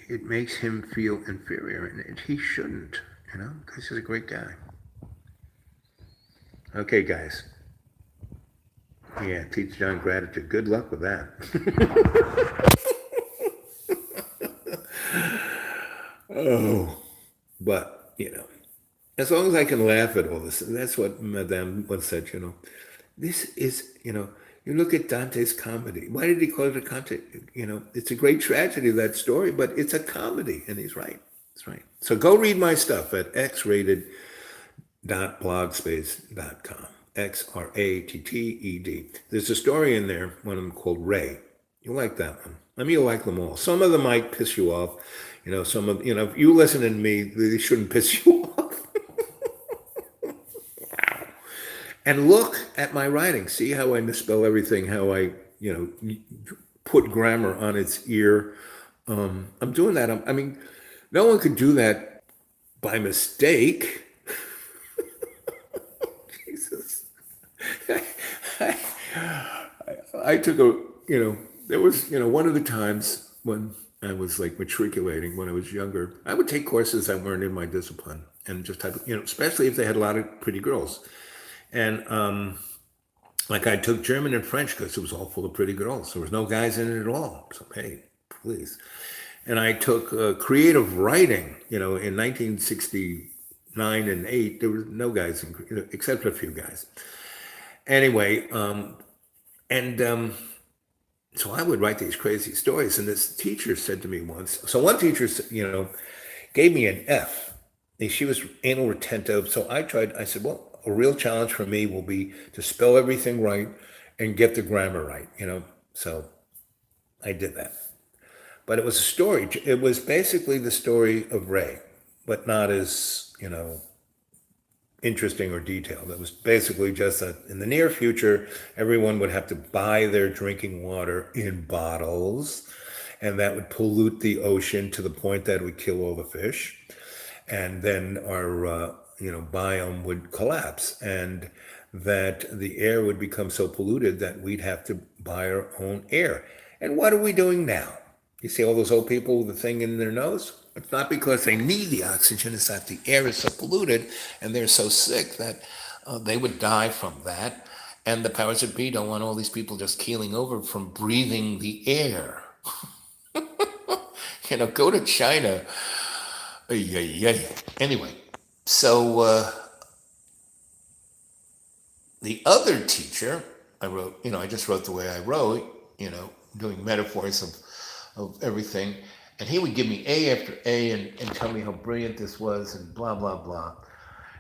A: it makes him feel inferior. And he shouldn't, because he's a great guy. Okay, guys. Yeah, teach John gratitude. Good luck with that. Oh, but, as long as I can laugh at all this, that's what Madame once said, this is, you look at Dante's comedy. Why did he call it a comedy? It's a great tragedy, that story, but it's a comedy, and he's right. That's right. So go read my stuff at xrated.blogspace.com. XRATTED. There's a story in there, one of them called Ray. You'll like that one. I mean, you'll like them all. Some of them might piss you off. Some of, if you listen to me, they shouldn't piss you off. Wow. And look at my writing. See how I misspell everything, how I, put grammar on its ear. I'm doing that. I mean, no one could do that by mistake. Jesus. I took there was, one of the times when I was like matriculating when I was younger, I would take courses that weren't in my discipline and just type, especially if they had a lot of pretty girls. And like I took German and French because it was all full of pretty girls. There was no guys in it at all. So, hey, please. And I took creative writing, in 1969 and 8, there was no guys, except a few guys. Anyway, so I would write these crazy stories. And this teacher said to me once, so one teacher, gave me an F. And she was anal retentive. So I said, well, a real challenge for me will be to spell everything right and get the grammar right, So I did that. But it was a story. It was basically the story of Ray, but not as, interesting or detailed. It was basically just that in the near future, everyone would have to buy their drinking water in bottles, and that would pollute the ocean to the point that it would kill all the fish, and then our biome would collapse, and that the air would become so polluted that we'd have to buy our own air. And what are we doing now? You see all those old people with the thing in their nose? It's not because they need the oxygen, it's that the air is so polluted and they're so sick that they would die from that. And the powers that be don't want all these people just keeling over from breathing the air. Go to China. Anyway, so the other teacher, I just wrote the way I wrote, doing metaphors of everything. And he would give me A after A and tell me how brilliant this was and blah, blah, blah.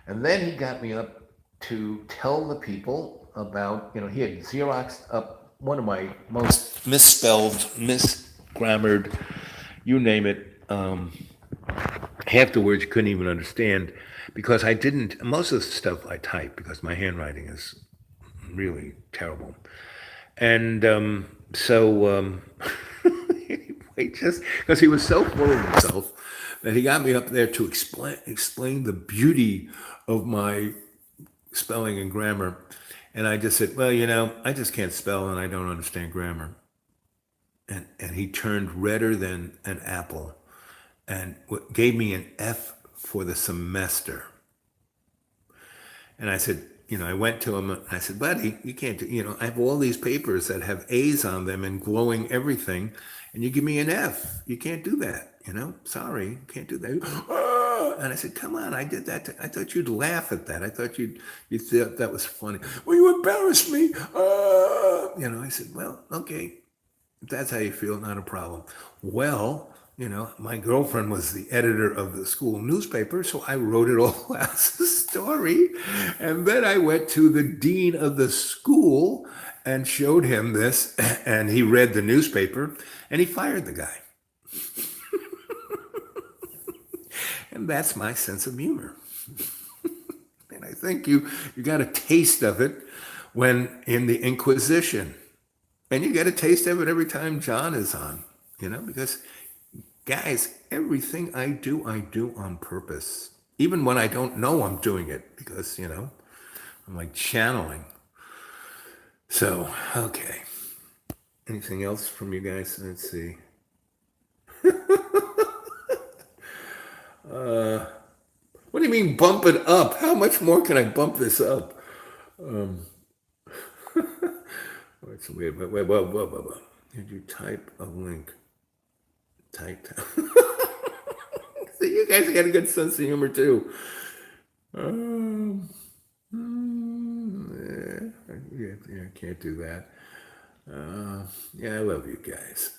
A: And then he got me up to tell the people about, he had Xeroxed up one of my most misspelled, misgrammared, you name it, half the words you couldn't even understand because most of the stuff I type because my handwriting is really terrible. And so just because he was so full of himself that he got me up there to explain the beauty of my spelling and grammar. And I just said, well, I just can't spell and I don't understand grammar. And he turned redder than an apple and gave me an F for the semester. And I said, I went to him and I said, buddy, you can't do, I have all these papers that have A's on them and glowing everything. And you give me an F. You can't do that, sorry, you can't do that. And I said, come on, I did that. I thought you'd laugh at that. I thought you thought that was funny. Well, you embarrassed me. I said, well, okay, if that's how you feel, not a problem. Well, my girlfriend was the editor of the school newspaper, so I wrote it all as a story. And then I went to the dean of the school and showed him this, and he read the newspaper, and he fired the guy. And that's my sense of humor. And I think you got a taste of it when in the Inquisition. And you get a taste of it every time John is on, because guys, everything I do on purpose. Even when I don't know I'm doing it, because, I'm like channeling. So, okay. Anything else from you guys? Let's see. What do you mean bump it up? How much more can I bump this up? Wait. Did you type a link? Type. So you guys got a good sense of humor too. I can't do that. I love you guys.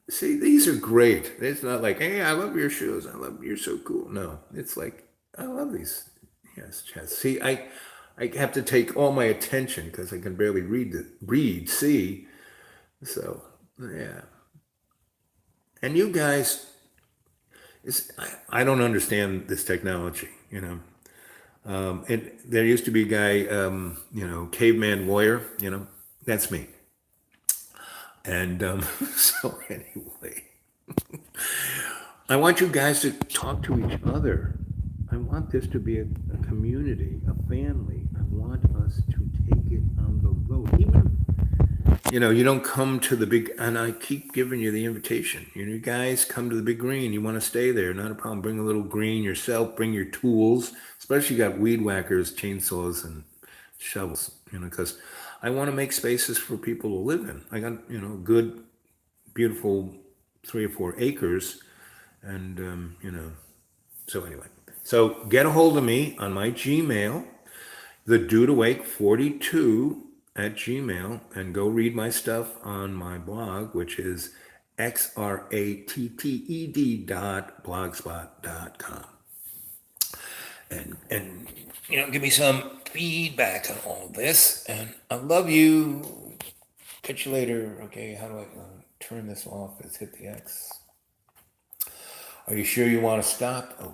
A: See, these are great. It's not like, hey, I love your shoes. You're so cool. No, it's like, I love these. Yes. See, I have to take all my attention because I can barely see. So, yeah. And you guys, I don't understand this technology, there used to be a guy, caveman warrior, that's me. And so anyway, I want you guys to talk to each other. I want this to be a community, a family. I want us to take it on the road. Even, you don't come to the big, and I keep giving you the invitation. You guys come to the big green. You want to stay there, not a problem. Bring a little green yourself. Bring your tools, especially you got weed whackers, chainsaws, and shovels, because I want to make spaces for people to live in. I got, good, beautiful 3 or 4 acres. And, so anyway. So get a hold of me on my Gmail, thedudeawake42 at Gmail, and go read my stuff on my blog, which is xratted.blogspot.com. And give me some feedback on all this. And I love you. Catch you later. Okay, how do I turn this off? Let's hit the X. Are you sure you want to stop? Oh.